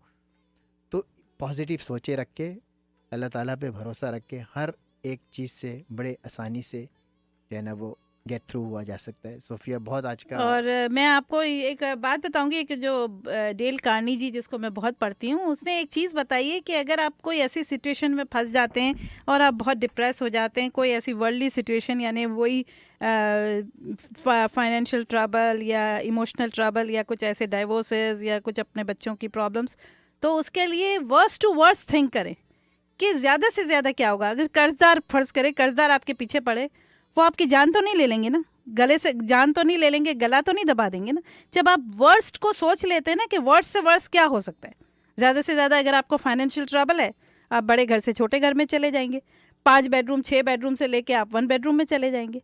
तो पॉजिटिव सोचे रख के, अल्लाह ताला पे भरोसा रख के, हर एक चीज़ से बड़े आसानी से जो है ना वो गेट थ्रू हुआ जा सकता है। सोफिया बहुत आज का। और मैं आपको एक बात बताऊंगी, एक जो डेल कार्नेगी जिसको मैं बहुत पढ़ती हूँ, उसने एक चीज़ बताई है कि अगर आप कोई ऐसी सिचुएशन में फंस जाते हैं और आप बहुत डिप्रेस हो जाते हैं, कोई ऐसी वर्ल्डली सिचुएशन, यानी वही फाइनेंशियल ट्रबल या इमोशनल ट्रबल या कुछ ऐसे डाइवोर्सेस या कुछ अपने बच्चों की प्रॉब्लम्स, तो उसके लिए वर्स्ट टू वर्स्ट थिंक करें कि ज़्यादा से ज़्यादा क्या होगा। अगर कर्जदार, फर्ज करें कर्जदार आपके पीछे पड़े, वो आपकी जान तो नहीं ले लेंगे ना, गले से जान तो नहीं ले लेंगे, गला तो नहीं दबा देंगे ना। जब आप वर्स्ट को सोच लेते हैं ना कि वर्स्ट से वर्स्ट क्या हो सकता है, ज़्यादा से ज़्यादा अगर आपको फाइनेंशियल ट्रबल है, आप बड़े घर से छोटे घर में चले जाएंगे, 5 बेडरूम 6 बेडरूम से लेके आप 1 बेडरूम में चले जाएंगे।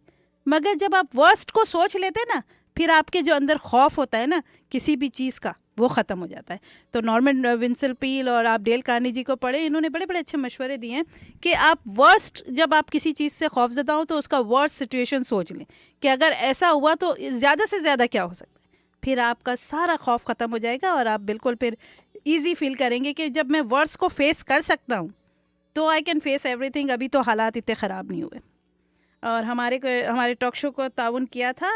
मगर जब आप वर्स्ट को सोच लेते हैं ना, फिर आपके जो अंदर खौफ होता है ना किसी भी चीज़ का, वो ख़त्म हो जाता है। तो नॉर्मन विंसेंट पील और आप डेल कार्नेगी को पढ़े, इन्होंने बड़े बड़े अच्छे मशवरे दिए हैं कि आप वर्स्ट, जब आप किसी चीज़ से खौफजदा हो तो उसका वर्स्ट सिचुएशन सोच लें कि अगर ऐसा हुआ तो ज़्यादा से ज़्यादा क्या हो सकता है। फिर आपका सारा खौफ ख़त्म हो जाएगा और आप बिल्कुल फिर ईजी फील करेंगे कि जब मैं वर्स्ट को फेस कर सकता हूँ तो आई कैन फेस एवरीथिंग। अभी तो हालात इतने ख़राब नहीं हुए। और हमारे टॉक शो को ताउन किया था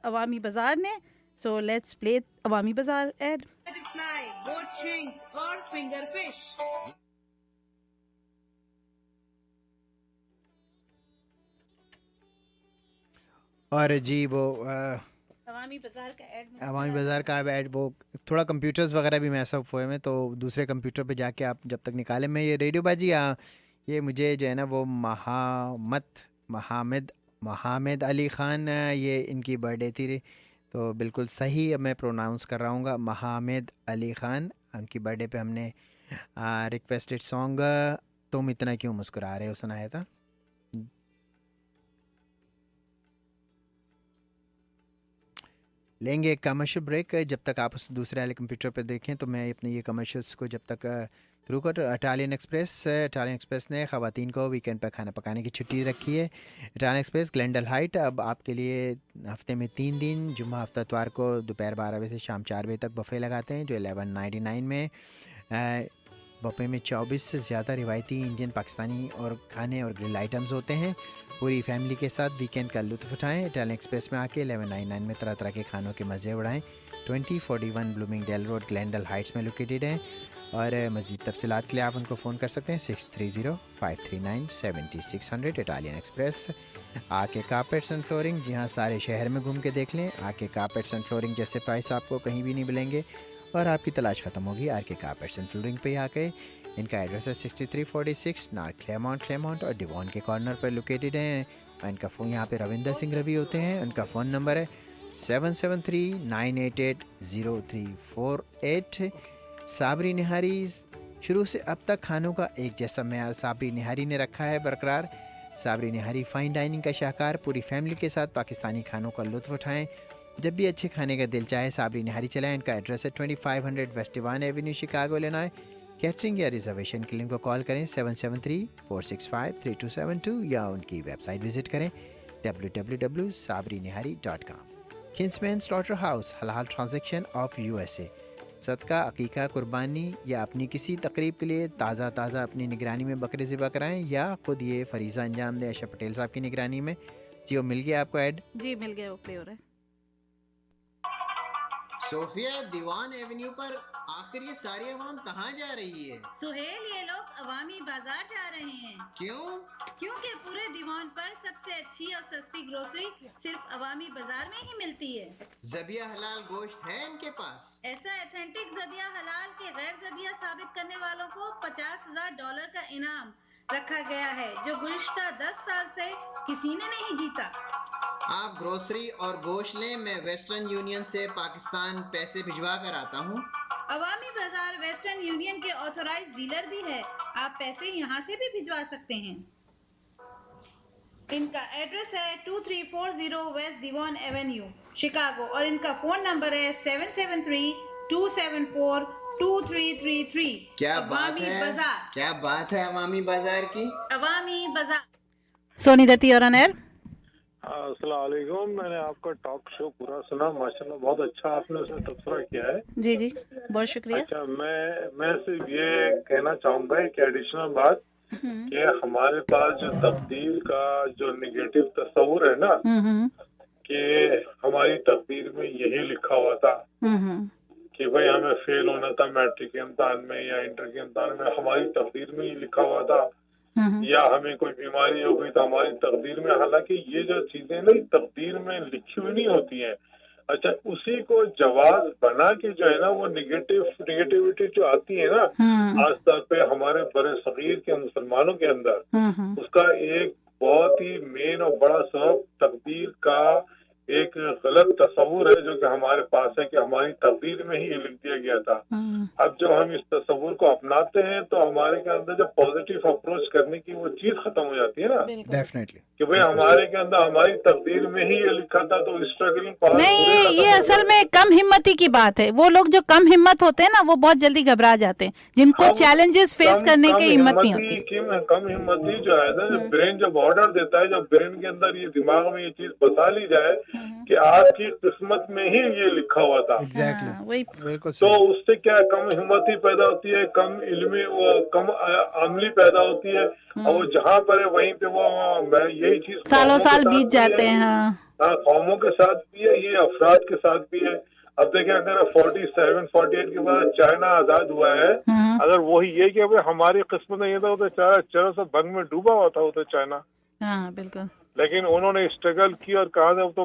अवामी बाज़ार ने। सो लेट्स प्ले अवामी बाज़ार एड। Butterfly, boat shrink और fingerfish. और जी वो अवामी बाज़ार का ऐड, अवामी बाज़ार का ऐड, वो थोड़ा कंप्यूटर्स वगैरह भी मैस अप हुए हैं, तो दूसरे कंप्यूटर पे जाके आप जब तक निकालें। मैं ये रेडियो बाजी ये मुझे जो है ना वो महामद अली ख़ान, ये इनकी बर्थडे थी, तो बिल्कुल सही अब मैं प्रोनाउंस कर रहा हूँ, महामद अली ख़ान। उनकी बर्थडे पे हमने रिक्वेस्टेड सॉन्ग तुम इतना क्यों मुस्कुरा रहे हो सुनाया था। लेंगे एक कमर्शियल ब्रेक। जब तक आप उस दूसरे वाले कंप्यूटर पर देखें तो मैं अपने ये कमर्शियल्स को जब तक थ्रू कर। इटालियन एक्सप्रेस ने ख़वातीन को वीकेंड पर खाना पकाने की छुट्टी रखी है। इटालियन एक्सप्रेस ग्लेंडल हाइट अब आपके लिए हफ्ते में 3 दिन, जुम्मा हफ्ता इतवार को दोपहर 12 बजे से शाम 4 बजे तक बफ़े लगाते हैं, जो 1199 में। बफ़े में 24 से ज़्यादा रिवायती इंडियन, पाकिस्तानी और खाने और ग्रिल आइटम्स होते हैं। पूरी फैमिली के साथ वीकेंड का लुत्फ़ उठाएं। इटालियन एक्सप्रेस में आके 1199 में तरह तरह के खानों के मज़े उड़ाएं। 2041 ब्लूमिंगडेल रोड ग्लेंडल हाइट्स में लोकेटेड है। और मज़ीद तफसीलात के लिए आप उनको फ़ोन कर सकते हैं 630-539-7600। Italian express. आके कारपेट्स एंड फ्लोरिंग, जी हाँ, सारे शहर में घूम के देख लें। आके कारपेट्स एंड फ्लोरिंग जैसे प्राइस आपको कहीं भी नहीं मिलेंगे और आपकी तलाश ख़त्म होगी आर के कारपेट्स एंड फ्लोरिंग पे आके। इनका एड्रेस है 6346 नॉर्थ क्लेमॉन्ट और डिवॉन के कॉर्नर पर लोकेटेड है। और इनका फ़ोन, यहाँ पे रविंदर सिंह रवि होते हैं। उनका फ़ोन नंबर है 773-988-0348। साबरी निहारी, शुरू से अब तक खानों का एक जैसा मैयार साबरी निहारी ने रखा है बरकरार। साबरी निहारी फ़ाइन डाइनिंग का शाहकार, पूरी फैमिली के साथ पाकिस्तानी खानों का लुत्फ़ उठाएं। जब भी अच्छे खाने का दिल चाहे साबरी निहारी चलाएं। इनका एड्रेस है 2500 west Devon Avenue, Chicago, Illinois. Catering या रिजर्वेशन के लिए इनको कॉल करें 773-465-3272 या उनकी वेबसाइट विज़िट करें www.sabrinihari.com। किंग्समैन स्लॉटर हाउस हलाल ट्रांजैक्शन ऑफ USA। सदका, अकीका, कुर्बानी या अपनी किसी तकरीब के लिए ताज़ा अपनी निगरानी में बकरे ज़िबा कराएं या खुद ये फरीज़ा अंजाम दें आयशा पटेल साहब की निगरानी में। जी वो मिल गया आपको ऐड? जी मिल गया, वो प्ले हो रहा है। सोफिया, दीवान एवेन्यू पर आखिर ये सारी आवाम कहाँ जा रही है? सुहेल, ये लोग अवामी बाजार जा रहे हैं। क्यों? क्योंकि पूरे दीवान पर सबसे अच्छी और सस्ती ग्रोसरी सिर्फ अवामी बाजार में ही मिलती है। ज़बिया हलाल गोश्त है इनके पास? ऐसा एथेंटिक ज़बिया हलाल के गैर ज़बिया साबित करने वालों को $50,000 का इनाम रखा गया है, जो गुज़िश्ता 10 साल से किसी ने नहीं जीता। आप ग्रोसरी और गोश्त लें, मैं वेस्टर्न यूनियन से पाकिस्तान पैसे भिजवा कर आता हूँ। अवामी बाजार वेस्टर्न यूनियन के ऑथोराइज डीलर भी है, आप पैसे यहाँ से भी भिजवा सकते हैं। इनका एड्रेस है 2340 वेस्ट दीवान एवेन्यू, शिकागो, और इनका फ़ोन नंबर है 773-274-2333। क्या बात अवामी है, बाजार, क्या बात है अवामी बाजार की। अवामी बाजार। सोनी दत्ती और ऑन एयर। अस्सलाम वालेकुम। मैंने आपका टॉक शो पूरा सुना, माशाल्लाह बहुत अच्छा आपने उसमें तबसरा किया है। जी जी, बहुत शुक्रिया। अच्छा, मैं सिर्फ ये कहना चाहूँगा एक एडिशनल बात कि हमारे पास जो तकदीर का जो नेगेटिव तस्वुर है ना, कि हमारी तकदीर में यही लिखा हुआ था कि भाई हमें फेल होना था मैट्रिक के इम्तिहान में या इंटर के इम्तिहान में, हमारी तकदीर में ये लिखा हुआ था, या हमें कोई बीमारी हो गई तो हमारी तकदीर में। हालांकि ये जो चीजें ना तकदीर में लिखी हुई नहीं होती हैं। अच्छा, उसी को जवाब बना के जो है ना वो नेगेटिविटी जो आती है ना आज तक पे हमारे बड़े सगीर के मुसलमानों के अंदर, उसका एक बहुत ही मेन और बड़ा सबब तकदीर का एक गलत तस्वुर है जो कि हमारे पास है कि हमारी तकदीर में ही ये लिख दिया गया था। अब जब हम इस तस्वुर को अपनाते हैं तो हमारे के अंदर जब पॉजिटिव अप्रोच करने की वो चीज खत्म हो जाती है ना, डेफिनेटली, कि भाई हमारे के अंदर हमारी तकदीर में ही ये लिखा था, तो स्ट्रगलिंग नहीं, ये असल में कम हिम्मती की बात है। वो लोग जो कम हिम्मत होते हैं ना वो बहुत जल्दी घबरा जाते हैं, जिनको चैलेंजेस फेस करने की हिम्मत नहीं होती। कम हिम्मती जो है ना, जब ब्रेन जब ऑर्डर देता है, जब ब्रेन के अंदर ये दिमाग में ये चीज बता ली जाए कि आपकी किस्मत में ही ये लिखा हुआ था, एग्जैक्टली, बिल्कुल तो उससे क्या कम हिम्मती पैदा होती है, कम इल्मी कम अमली पैदा होती है, और वो जहाँ पर है वहीं पे वो यही चीज सालों साल बीत जाते हैं। हाँ, कौमों के साथ भी है, ये अफराद के साथ भी है। अब देखिए, अगर 47-48 के बाद चाइना आजाद हुआ है, अगर वही ये कि भाई हमारी किस्मत में ये था, तो चलो सब भंग में डूबा हुआ था वो तो चाइना। हाँ बिल्कुल, लेकिन उन्होंने स्ट्रगल की और कहा था तो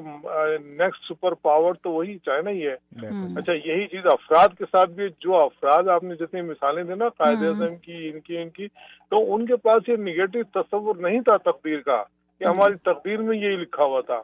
नेक्स्ट सुपर पावर तो वही चाइना ही है। अच्छा, यही चीज अफराद के साथ भी, जो अफराद आपने जितनी मिसालें दी ना कायदे-ए-आज़म की, इनकी, तो उनके पास ये निगेटिव तस्वुर नहीं था तकदीर का कि हमारी तकदीर में यही लिखा हुआ था।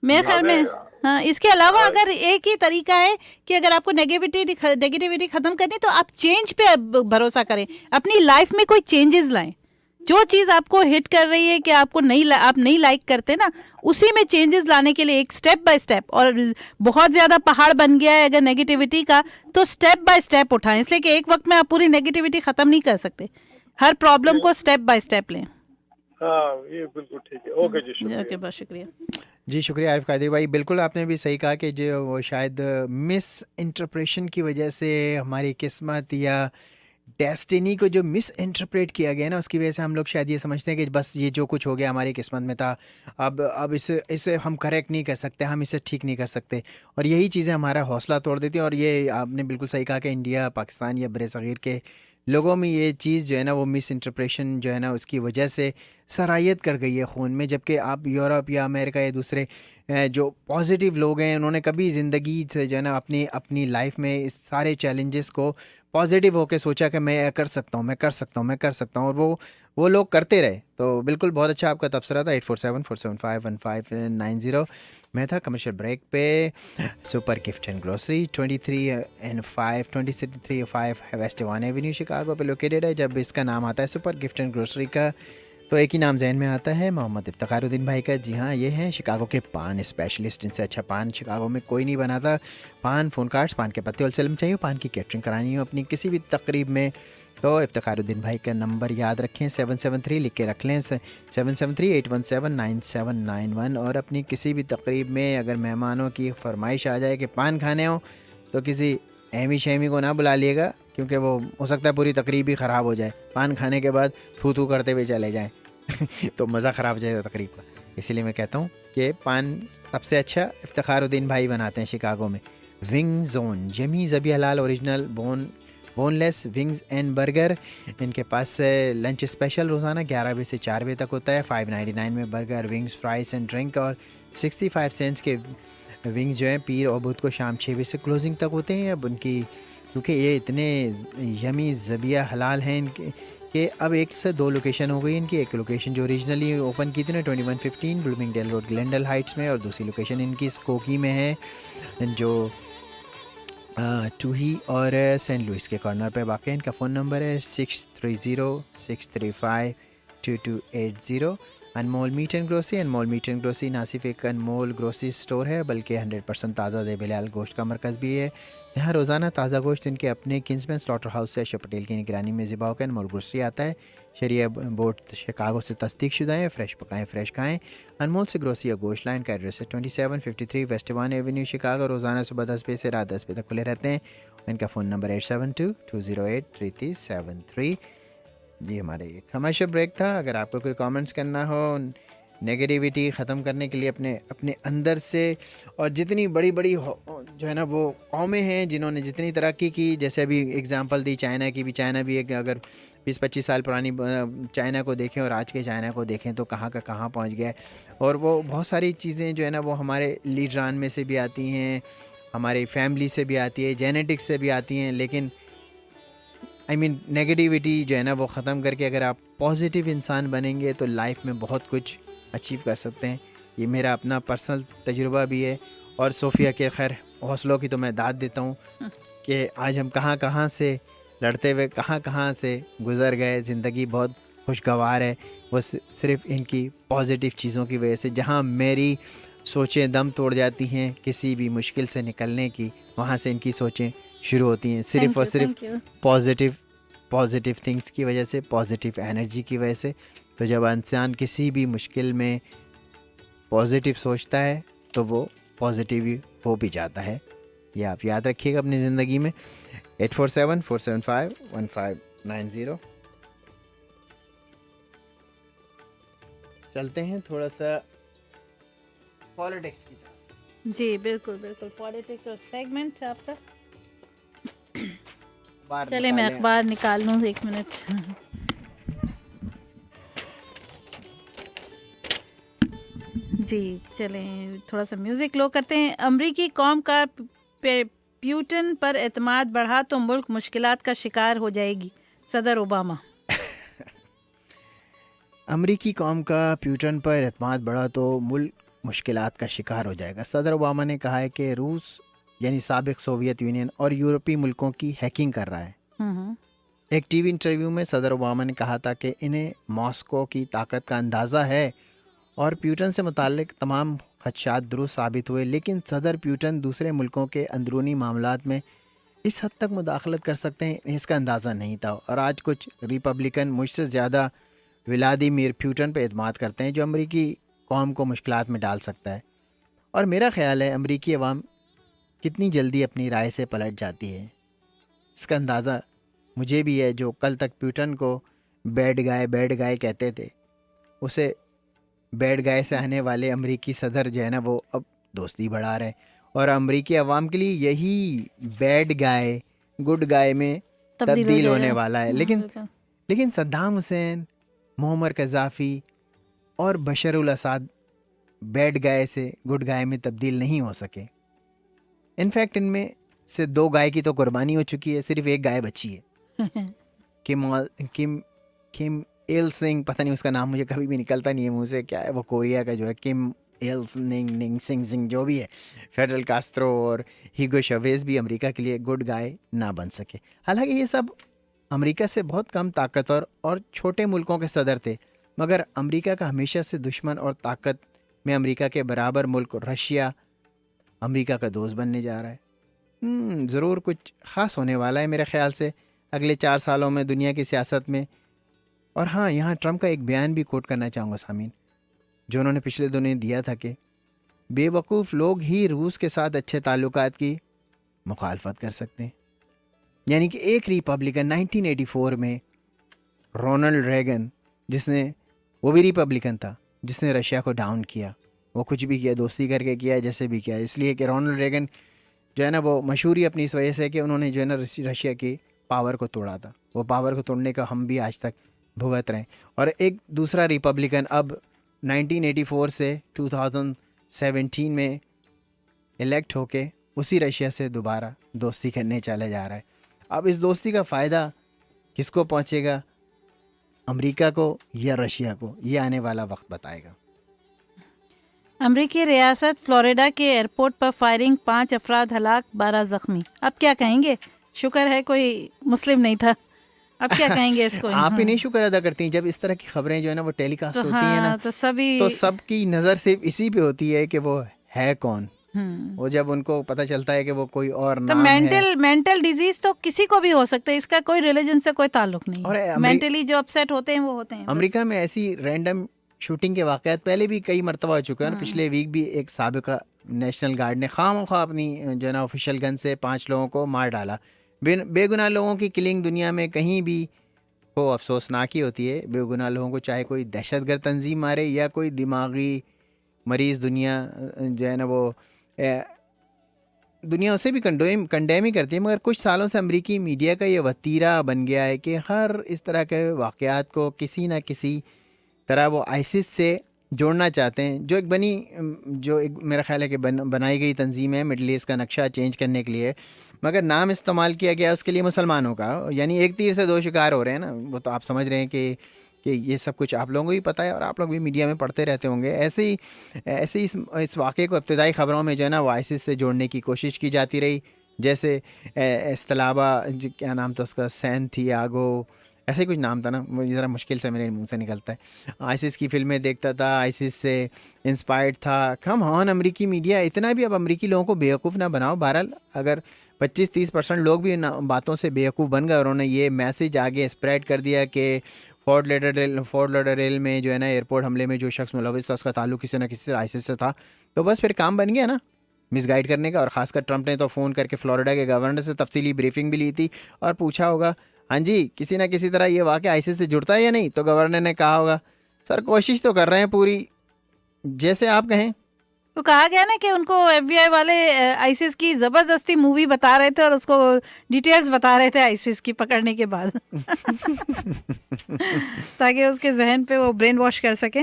मेरे ख्याल में हाँ, इसके अलावा अगर एक ही तरीका है कि अगर आपको नेगेटिविटी खत्म करनी तो आप चेंज पे भरोसा करें, अपनी लाइफ में कोई चेंजेस लाएं। जो चीज़ आपको हिट कर रही है कि आपको आप नहीं लाइक करते ना, उसी में चेंजेस लाने के लिए एक स्टेप बाय स्टेप, और बहुत ज़्यादा पहाड़ बन गया है अगर नेगेटिविटी का तो स्टेप बाय स्टेप उठाएं, इसलिए कि एक वक्त में आप पूरी नेगेटिविटी ख़त्म नहीं कर सकते। हर प्रॉब्लम को स्टेप बाय स्टेप लें। हाँ, ये बिल्कुल ठीक है। ओके जी, शुक्रिया। ओके, बहुत शुक्रिया जी, शुक्रिया आरिफ कादरी भाई। बिल्कुल आपने भी सही कहा कि जो वो शायद मिस इंटरप्रेशन की वजह से हमारी किस्मत या डेस्टिनी को जो मिस इंटरप्रेट किया गया ना, उसकी वजह से हम लोग शायद ये समझते हैं कि बस ये जो कुछ हो गया हमारी किस्मत में था, अब इसे हम करेक्ट नहीं कर सकते, हम इसे ठीक नहीं कर सकते, और यही चीज़ें हमारा हौसला तोड़ देती हैं। और ये आपने बिल्कुल सही कहा कि इंडिया, पाकिस्तान या बड़े सग़ीर के लोगों में ये चीज़ जो है ना, वो मिस इंटरप्रेशन जो है ना, उसकी वजह से सरायत कर गई है खून में। जबकि आप यूरोप या अमेरिका या दूसरे जो पॉजिटिव लोग हैं, उन्होंने कभी ज़िंदगी से जो है ना अपनी लाइफ में इस सारे चैलेंजेस को पॉजिटिव होकर सोचा कि मैं कर सकता हूँ, मैं कर सकता हूँ, मैं कर सकता हूँ, और वो लोग करते रहे। तो बिल्कुल बहुत अच्छा आपका तबसरा था। 8474751590। मैं था कमर्शियल ब्रेक पे। Super gift and grocery 2305 west Devon Avenue Chicago पे लोकेटेड है। जब इसका नाम आता है सुपर गिफ्ट एंड ग्रोसरी का, तो एक ही नाम जहन में आता है, मोहम्मद इफ्तिखारुद्दीन भाई का। जी हाँ, ये हैं शिकागो के पान स्पेशलिस्ट। इनसे अच्छा पान शिकागो में कोई नहीं बनाता। पान, फ़ोन कार्ड्स, पान के पत्ते होलसेल में चाहिए, पान की कैटरिंग करानी हो अपनी किसी भी तकरीब में, तो इफ्तिखारुद्दीन भाई का नंबर याद रखें, 773 लिख के रख लें, 773-817-9791। और अपनी किसी भी तकरीब में अगर मेहमानों की फरमाइश आ जाए कि पान खाने हो तो किसी अहमी शहमी को ना बुला लिएगा, क्योंकि वो हो सकता है पूरी तकरीब ही ख़राब हो जाए, पान खाने के बाद थू थू करते हुए चले जाएँ तो मज़ा ख़राब हो जाएगा तकरीब का। इसीलिए मैं कहता हूँ कि पान सबसे अच्छा इफ्तिखारुद्दीन भाई बनाते हैं शिकागो में। विंग जोन, यमी ज़बी हलाल original boneless wings and burger, इनके पास लंच स्पेशल रोज़ाना 11 बजे से 4 बजे तक होता है। 599 में burger, wings, fries and drink, और 65 सेंट्स के विंग्स जो हैं पीर और बुध को शाम 6 बजे से क्लोजिंग तक होते हैं। अब उनकी क्योंकि ये इतने यमी ज़बिया हलाल हैं इनके कि अब 1 से 2 लोकेशन हो गई इनकी। एक लोकेशन जो ओरिजिनली ओपन की थी ना 2115 ब्लूमिंगडेल रोड ग्लेंडल हाइट्स में, और दूसरी लोकेशन इनकी स्कोकी में है जो टूही और सेंट लुइस के कॉर्नर पे वाक़ है। इनका फ़ोन नंबर है 6306352280। Anmol meat and grocery, Anmol meat and grocery ना सिर्फ एक अनमोल ग्रोसरी स्टोर है बल्कि 100% ताज़ा ज़ेब-ए-हलाल गोश्त का मरकज़ भी है। यहाँ रोज़ाना ताज़ा गोश्त इनके अपने किंग्समैन स्लॉटर हाउस से अशोक पटेल की निगरानी में ज़िबा होकर अनमोल ग्रोसरी आता है। शरिया बोर्ड शिकागो से तस्दीक शुदा है। फ्रेश पकाएँ, फ्रेश खाएँ। अनमोल से ग्रोसरी या गोश्त लाइन का एड्रेस है 2753 वेस्ट वन एवेन्यू शिकागो। रोज़ाना सुबह 10 बजे से रात 10 बजे तक खुले रहते हैं। इनका फ़ोन नंबर 8722083373। जी, हमारे एक हमाशा ब्रेक था। अगर आपको कोई कमेंट्स करना हो नेगेटिविटी ख़त्म करने के लिए अपने अंदर से, और जितनी बड़ी बड़ी जो है ना वो कौमें हैं जिन्होंने जितनी तरक्की की, जैसे अभी एग्जांपल दी चाइना की भी, चाइना भी एक अगर 20-25 साल पुरानी चाइना को देखें और आज के चाइना को देखें तो कहाँ का कहाँ पहुँच गया है। और वो बहुत सारी चीज़ें जो है ना वो हमारे लीडरान में से भी आती हैं, हमारी फैमिली से भी आती है, जेनेटिक्स से भी आती हैं। लेकिन नेगेटिविटी जो है ना वो ख़त्म करके अगर आप पॉजिटिव इंसान बनेंगे तो लाइफ में बहुत कुछ अचीव कर सकते हैं। ये मेरा अपना पर्सनल तजुर्बा भी है। और सोफ़िया के खैर हौसलों की तो मैं दाद देता हूँ कि आज हम कहाँ से लड़ते हुए कहाँ से गुज़र गए। ज़िंदगी बहुत खुशगवार है, वो सिर्फ़ इनकी पॉजिटिव चीज़ों की वजह से। जहाँ मेरी सोचें दम तोड़ जाती हैं किसी भी मुश्किल से निकलने की, वहाँ से इनकी सोचें शुरू होती हैं, सिर्फ़ और सिर्फ पॉजिटिव थिंग्स की वजह से, पॉजिटिव एनर्जी की वजह से। तो जब इंसान किसी भी मुश्किल में पॉजिटिव सोचता है तो वो पॉजिटिव हो भी जाता है। ये आप याद रखिएगा अपनी ज़िंदगी में। 8474751590। चलते हैं थोड़ा सा पॉलिटिक्स की तरफ। जी बिल्कुल बिल्कुल, पॉलिटिक्स और सेगमेंट आपका। चले मैं अखबार निकाल लूँ 1 मिनट। जी चलें थोड़ा सा म्यूज़िक लो करते हैं। अमरीकी कौम का प्यूटन पर एतमाद बढ़ा तो मुल्क मुश्किलात का शिकार हो जाएगी, सदर ओबामा। अमरीकी कौम का प्यूटन पर एतमाद बढ़ा तो मुल्क मुश्किलात का शिकार हो जाएगा। सदर ओबामा ने कहा है कि रूस यानी साबिक सोवियत यूनियन और यूरोपीय मुल्कों की हैकिंग कर रहा है। एक टीवी इंटरव्यू में सदर ओबामा ने कहा था कि इन्हें मॉस्को की ताकत का अंदाज़ा है और प्यूटन से मुताल्लिक तमाम खदशात दुरुस्त साबित हुए। लेकिन सदर प्यूटन दूसरे मुल्कों के अंदरूनी मामलात में इस हद तक मुदाखलत कर सकते हैं, इसका अंदाज़ा नहीं था। और आज कुछ रिपब्लिकन मुझसे ज़्यादा व्लादिमीर पुतिन पे एतमाद करते हैं, जो अमरीकी कौम को मुश्किलात में डाल सकता है। और मेरा ख़्याल है अमरीकी अवाम कितनी जल्दी अपनी राय से पलट जाती है, इसका अंदाज़ा मुझे भी है। जो कल तक पुतिन को बैड गाय कहते थे, उसे बैड गाय से आने वाले अमरीकी सदर जो है ना वो अब दोस्ती बढ़ा रहे। और अमरीकी अवाम के लिए यही बैड गाय गुड गाय में तब्दील होने वाला है। लेकिन सद्दाम हुसैन, मुअम्मर कज़ाफ़ी और बशर उल असद बैड गाय से गुड गाय में तब्दील नहीं हो सके। इनफैक्ट इनमें से 2 गाय की तो कुर्बानी हो चुकी है, सिर्फ 1 गाय बची है। किम इल सिंह, पता नहीं उसका नाम मुझे कभी भी निकलता नहीं है मुँह से, क्या है वो कोरिया का जो है, किम इल सिंह जो भी है। फेडरल कास्ट्रो और हीगो चवेज़ भी अमेरिका के लिए गुड गाय ना बन सके। हालांकि ये सब अमेरिका से बहुत कम ताकतवर और छोटे मुल्कों के सदर थे, मगर अमेरिका का हमेशा से दुश्मन और ताकत में अमेरिका के बराबर मुल्क रशिया अमेरिका का दोस्त बनने जा रहा है। ज़रूर कुछ ख़ास होने वाला है मेरे ख़्याल से। اگلے 4 سالوں میں دنیا کی سیاست میں. اور ہاں یہاں ٹرمپ کا ایک بیان بھی کوٹ کرنا چاہوں گا سامعین, جو انہوں نے پچھلے دنوں دیا تھا کہ بے وقوف لوگ ہی روس کے ساتھ اچھے تعلقات کی مخالفت کر سکتے ہیں. یعنی کہ ایک ریپبلکن 1984 میں رونلڈ ریگن, جس نے, وہ بھی ریپبلکن تھا, جس نے رشیا کو ڈاؤن کیا, وہ کچھ بھی کیا, دوستی کر کے کیا, جیسے بھی کیا, اس لیے کہ رونلڈ ریگن جو ہے نا وہ مشہور ہی اپنی اس وجہ سے کہ انہوں نے جو ہے نا رشیا کی پاور کو توڑا تھا. وہ پاور کو توڑنے کا ہم بھی آج تک بھگت رہے ہیں. اور ایک دوسرا ریپبلکن اب 1984 سے 2017 میں الیکٹ ہو کے اسی رشیا سے دوبارہ دوستی کرنے چلا جا رہا ہے. اب اس دوستی کا فائدہ کس کو پہنچے گا, امریکہ کو یا رشیا کو, یہ آنے والا وقت بتائے گا. امریکی ریاست فلوریڈا کے ایئرپورٹ پر فائرنگ, 5 افراد ہلاک, 12 زخمی. اب کیا کہیں گے؟ شکر ہے کوئی مسلم نہیں تھا. اب کیا کہیں گے اس کو؟ آپ ہی نہیں شکر ادا کرتی ہیں جب اس طرح کی خبریں جو ہے نا وہ ٹیلی کاسٹ ہوتی ہیں نا, تو سب کی نظر صرف اسی پہ ہوتی ہے کہ وہ ہے کون. وہ جب ان کو پتہ چلتا ہے کہ وہ کوئی اور نام ہے. مینٹل ڈیزیز تو کسی کو بھی ہو سکتا ہے, اس کا کوئی ریلیجن سے کوئی تعلق نہیں. اور مینٹلی جو اپسیٹ ہوتے ہیں وہ ہوتے ہیں. امریکہ میں ایسی رینڈم شوٹنگ کے واقعات پہلے بھی کئی مرتبہ ہو چکے ہیں. پچھلے ویک بھی ایک سابقہ نیشنل گارڈ نے خواہ اپنی جو ہے نا آفیشیل گن سے 5 لوگوں کو مار ڈالا. بے گناہ لوگوں کی کلنگ دنیا میں کہیں بھی ہو افسوسناک ہی ہوتی ہے. بے گناہ لوگوں کو چاہے کوئی دہشت گرد تنظیم مارے یا کوئی دماغی مریض دنیا جو ہے نا وہ دنیا اسے بھی کنڈیم ہی کرتی ہے. مگر کچھ سالوں سے امریکی میڈیا کا یہ وتیرہ بن گیا ہے کہ ہر اس طرح کے واقعات کو کسی نہ کسی طرح وہ آئسس سے جوڑنا چاہتے ہیں, جو ایک میرا خیال ہے کہ بنائی گئی تنظیم ہے مڈل ایسٹ کا نقشہ چینج کرنے کے لیے. مگر نام استعمال کیا گیا اس کے لیے مسلمانوں کا, یعنی ایک تیر سے 2 شکار ہو رہے ہیں نا. وہ تو آپ سمجھ رہے ہیں کہ یہ سب کچھ آپ لوگوں کو بھی پتہ ہے اور آپ لوگ بھی میڈیا میں پڑھتے رہتے ہوں گے. ایسے ہی اس واقعے کو ابتدائی خبروں میں جو ہے نا وہ آئسس سے جوڑنے کی کوشش کی جاتی رہی. جیسے استلابا, کیا نام تھا اس کا, سینتھیاگو, ایسے کچھ نام تھا نا, وہ ذرا مشکل سے میرے منہ سے نکلتا ہے. آئسس کی فلمیں دیکھتا تھا, آئسس سے انسپائرڈ تھا. کم ہون امریکی میڈیا اتنا بھی اب امریکی لوگوں کو بیوقوف نہ بناؤ. بہرحال اگر 25-30% لوگ بھی ان باتوں سے بیوقوف بن گئے اور انہوں نے یہ میسج آگے اسپریڈ کر دیا کہ فورٹ لیڈرڈیل میں جو ہے نا ایئرپورٹ حملے میں جو شخص ملوث تھا اس کا تعلق کسی نہ کسی سے آئسس سے تھا, تو بس پھر کام بن گیا نا مس گائیڈ کرنے کا. اور خاص کر ٹرمپ نے تو فون کر کے فلوریڈا کے گورنر سے تفصیلی بریفنگ بھی لی تھی اور پوچھا ہوگا, ہاں جی کسی نہ کسی طرح یہ واقعہ آئسس سے جڑتا ہے یا نہیں. تو گورنر نے کہا ہوگا, سر کوشش تو کر رہے ہیں پوری, جیسے آپ کہیں. تو کہا گیا نا کہ ان کو ایف بی آئی والے آئسس کی زبردستی مووی بتا رہے تھے اور اس کو ڈیٹیلز بتا رہے تھے آئسس کی پکڑنے کے بعد تاکہ اس کے ذہن پہ وہ برین واش کر سکیں.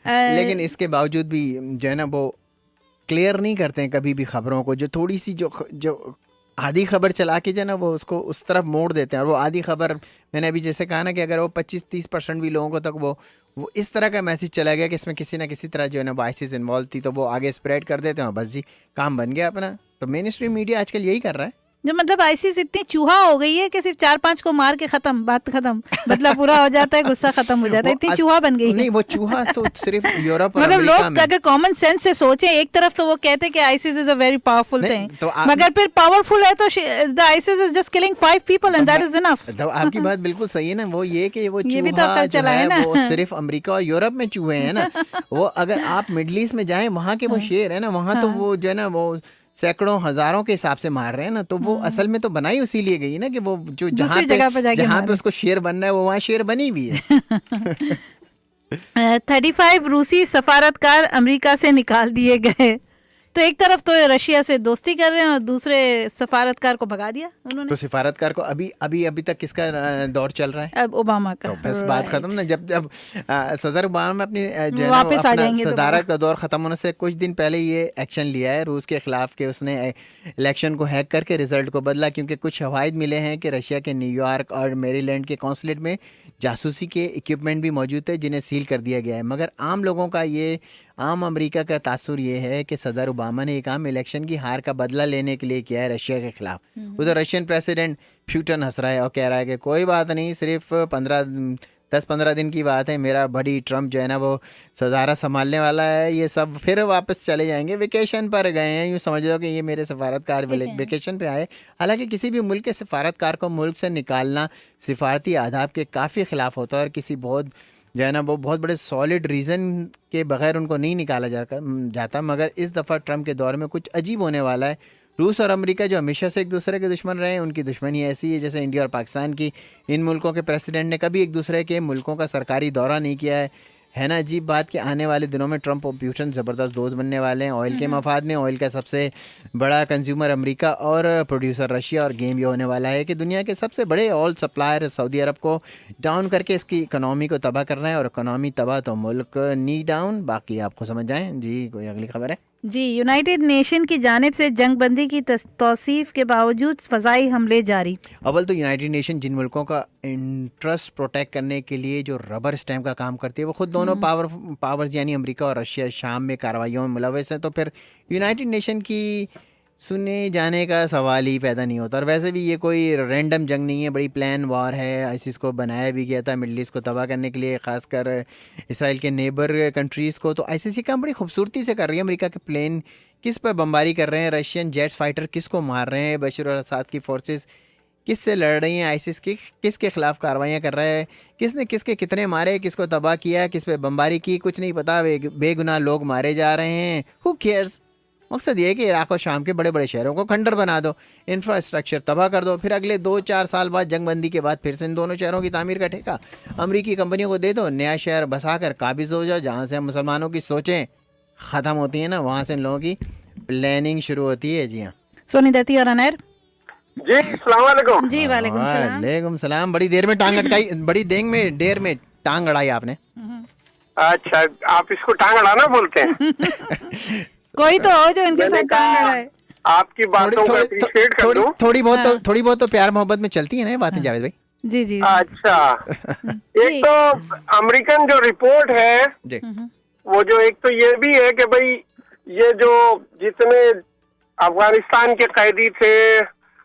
لیکن اس کے باوجود بھی جو ہے نا وہ کلیئر نہیں کرتے ہیں کبھی بھی خبروں کو. جو تھوڑی سی جو آدھی خبر چلا کے جو ہے نا وہ اس کو اس طرف موڑ دیتے ہیں. اور وہ آدھی خبر میں نے ابھی جیسے کہا نا کہ اگر وہ 25-30% بھی لوگوں کو تک وہ اس طرح کا میسج چلا گیا کہ اس میں کسی نہ کسی طرح جو ہے نا آئسس انوالو تھی, تو وہ آگے اسپریڈ کر دیتے ہیں, بس جی کام بن گیا اپنا. تو مین اسٹریم میڈیا آج کل یہی کر رہا ہے. جو مطلب آئسس اتنی چوہا ہو گئی ہے کہ صرف 4-5 کو مار کے ختم, بات ختم, بدلہ پورا ہو جاتا ہے, غصہ ختم ہو جاتا ہے, اتنی چوہا بن گئی. نہیں, وہ چوہا تو صرف یورپ اور مطلب امریکہ میں. لوگ اگر کامن سینس سے سوچیں, ایک طرف تو وہ کہتے کہ ISIS is a very powerful thing, مگر پھر پاورفل ہے تو the ISIS is just killing 5 people and that is enough. آپ کی بات بالکل صحیح ہے نا. وہ یہ کہ وہ چوہا جو ہے وہ صرف امریکہ اور یورپ میں چوہے ہیں نا. وہ اگر آپ مڈل ایسٹ میں جائیں وہاں کے وہ شیر ہے نا, وہاں تو وہ جو ہے نا وہ سینکڑوں ہزاروں کے حساب سے مار رہے ہیں نا. تو وہ اصل میں تو بنائی اسی لیے گئی نا کہ وہ جو جہاں پہ اس کو شیر بننا ہے وہ وہاں شیر بنی بھی ہے. 35 روسی سفارتکار امریکہ سے نکال دیے گئے. تو ایک طرف تو رشیا سے دوستی کر رہے ہیں اور دوسرے سفارتکار کو بھگا دیا انہوں نے. تو سفارتکار کو ابھی تک کس کا دور چل رہا ہے؟ اب اوباما کا. بس بات ختم نا. جب صدر اوباما اپنی واپس آ جائیں گے صدارت کا دور ختم ہونے سے کچھ دن پہلے یہ ایکشن لیا ہے روس کے خلاف کہ اس نے الیکشن کو ہیک کر کے رزلٹ کو بدلا, کیونکہ کچھ شواہد ملے ہیں کہ رشیا کے نیو یارک اور میری لینڈ کے کونسلیٹ میں جاسوسی کے اکوپمنٹ بھی موجود تھے جنہیں سیل کر دیا گیا ہے. مگر عام لوگوں کا عام امریکہ کا تاثر یہ ہے کہ صدر اوباما نے ایک عام الیکشن کی ہار کا بدلہ لینے کے لیے کیا ہے رشیا کے خلاف. ادھر رشین پریسیڈنٹ پیوٹن ہنس رہا ہے اور کہہ رہا ہے کہ کوئی بات نہیں, صرف 10-15 दिन की बात है, मेरा बड़ी ट्रम्प जो है ना वो सदारा संभालने वाला है, ये सब फिर वापस चले जाएंगे, वेकेशन पर गए हैं, यूँ समझ लो कि ये मेरे सफारतकार वेकेशन पे आए। हालांकि किसी भी मुल्क के सफारतकार को मुल्क से निकालना सिफारती आदाब के काफ़ी ख़िलाफ़ होता है, और किसी बहुत जो है ना वो बहुत बड़े सॉलिड रीज़न के बगैर उनको नहीं निकाला जाता। मगर इस दफ़ा ट्रम्प के दौर में कुछ अजीब होने वाला है। रूस और अमेरिका जो हमेशा से एक दूसरे के दुश्मन रहे हैं, उनकी दुश्मनी ऐसी है जैसे इंडिया और पाकिस्तान की। इन मुल्कों के प्रेसिडेंट ने कभी एक दूसरे के मुल्कों का सरकारी दौरा नहीं किया है ना अजीब बात कि आने वाले दिनों में ट्रम्प और पुतिन ज़बरदस्त दोस्त बनने वाले हैं ऑयल के मफाद में। ऑयल का सबसे बड़ा कंज्यूमर अमेरिका और प्रोड्यूसर रशिया, और गेम ये होने वाला है कि दुनिया के सबसे बड़े ऑयल सप्लायर सऊदी अरब को डाउन करके इसकी इकनॉमी को तबाह करना है, और इकनॉमी तबाह तो मुल्क नी डाउन। बाकी आपको समझ आए जी। कोई अगली खबर है जी। यूनाइटेड नेशन की जानिब से जंग बंदी की तौसीफ के बावजूद फ़ज़ाई हमले जारी। अव्वल तो यूनाइटेड नेशन जिन मुल्कों का इंटरेस्ट प्रोटेक्ट करने के लिए जो रबर स्टैम्प का काम करती है, वो खुद दोनों पावर्स यानी अमेरिका और रशिया शाम में कार्रवाइयों में मुलव्वस हैं, तो फिर यूनाइटेड नेशन की सुने जाने का सवाल ही पैदा नहीं होता। और वैसे भी ये कोई रैंडम जंग नहीं है, बड़ी प्लान वार है। आईसिस को बनाया भी गया था मिडल ईस्ट को तबाह करने के लिए, ख़ासकर इसराइल के नेबर कंट्रीज़ को। तो आईसीसी काम बड़ी खूबसूरती से कर रही है। अमेरिका के प्लेन किस पर बमबारी कर रहे हैं, रशियन जेट्स फाइटर किस को मार रहे हैं, बशर अल असद की फोर्सेस किस से लड़ रही हैं, आईसिस किसके ख़िलाफ़ कार्रवाइयाँ कर रहा है, किसने किसके कितने मारे, किसको तबाह किया, किस पे बमबारी की, कुछ नहीं पता। बेगुनाह लोग मारे जा रहे हैं। Who cares. मकसद ये है कि इराक़ और शाम के बड़े बड़े शहरों को खंडर बना दो, इंफ्रास्ट्रक्चर तबाह कर दो, फिर अगले 2-4 साल बाद जंग बंदी के बाद फिर से इन दोनों शहरों की तामीर का ठेका अमरीकी कंपनियों को दे दो, नया शहर बसा कर काबिज हो जाओ। जहाँ से हम मुसलमानों की सोचें ख़त्म होती हैं ना, वहाँ से इन लोगों की प्लानिंग शुरू होती है। जी हाँ, सोनी दत्ती और अनैर जी अस्सलाम वालेकुम। जी वालेकुम सलाम। वालेकुम सलाम। बड़ी देर में टांग अटकाई, बड़ी देर में टांग अड़ाई आपने। अच्छा, आप इसको टांग अड़ाना बोलते हैं? कोई तो हो जो इनके मैंने साथ टांग कहा अड़ाए। आपकी बातों को अप्रिशिएट कर दूं। थोड़ी बहुत तो प्यार मोहब्बत में चलती है ना ये बातें जावेद भाई। जी जी अच्छा, एक तो अमेरिकन जो रिपोर्ट है जी, वो जो एक तो ये भी है कि भाई ये जो जितने अफगानिस्तान के कैदी थे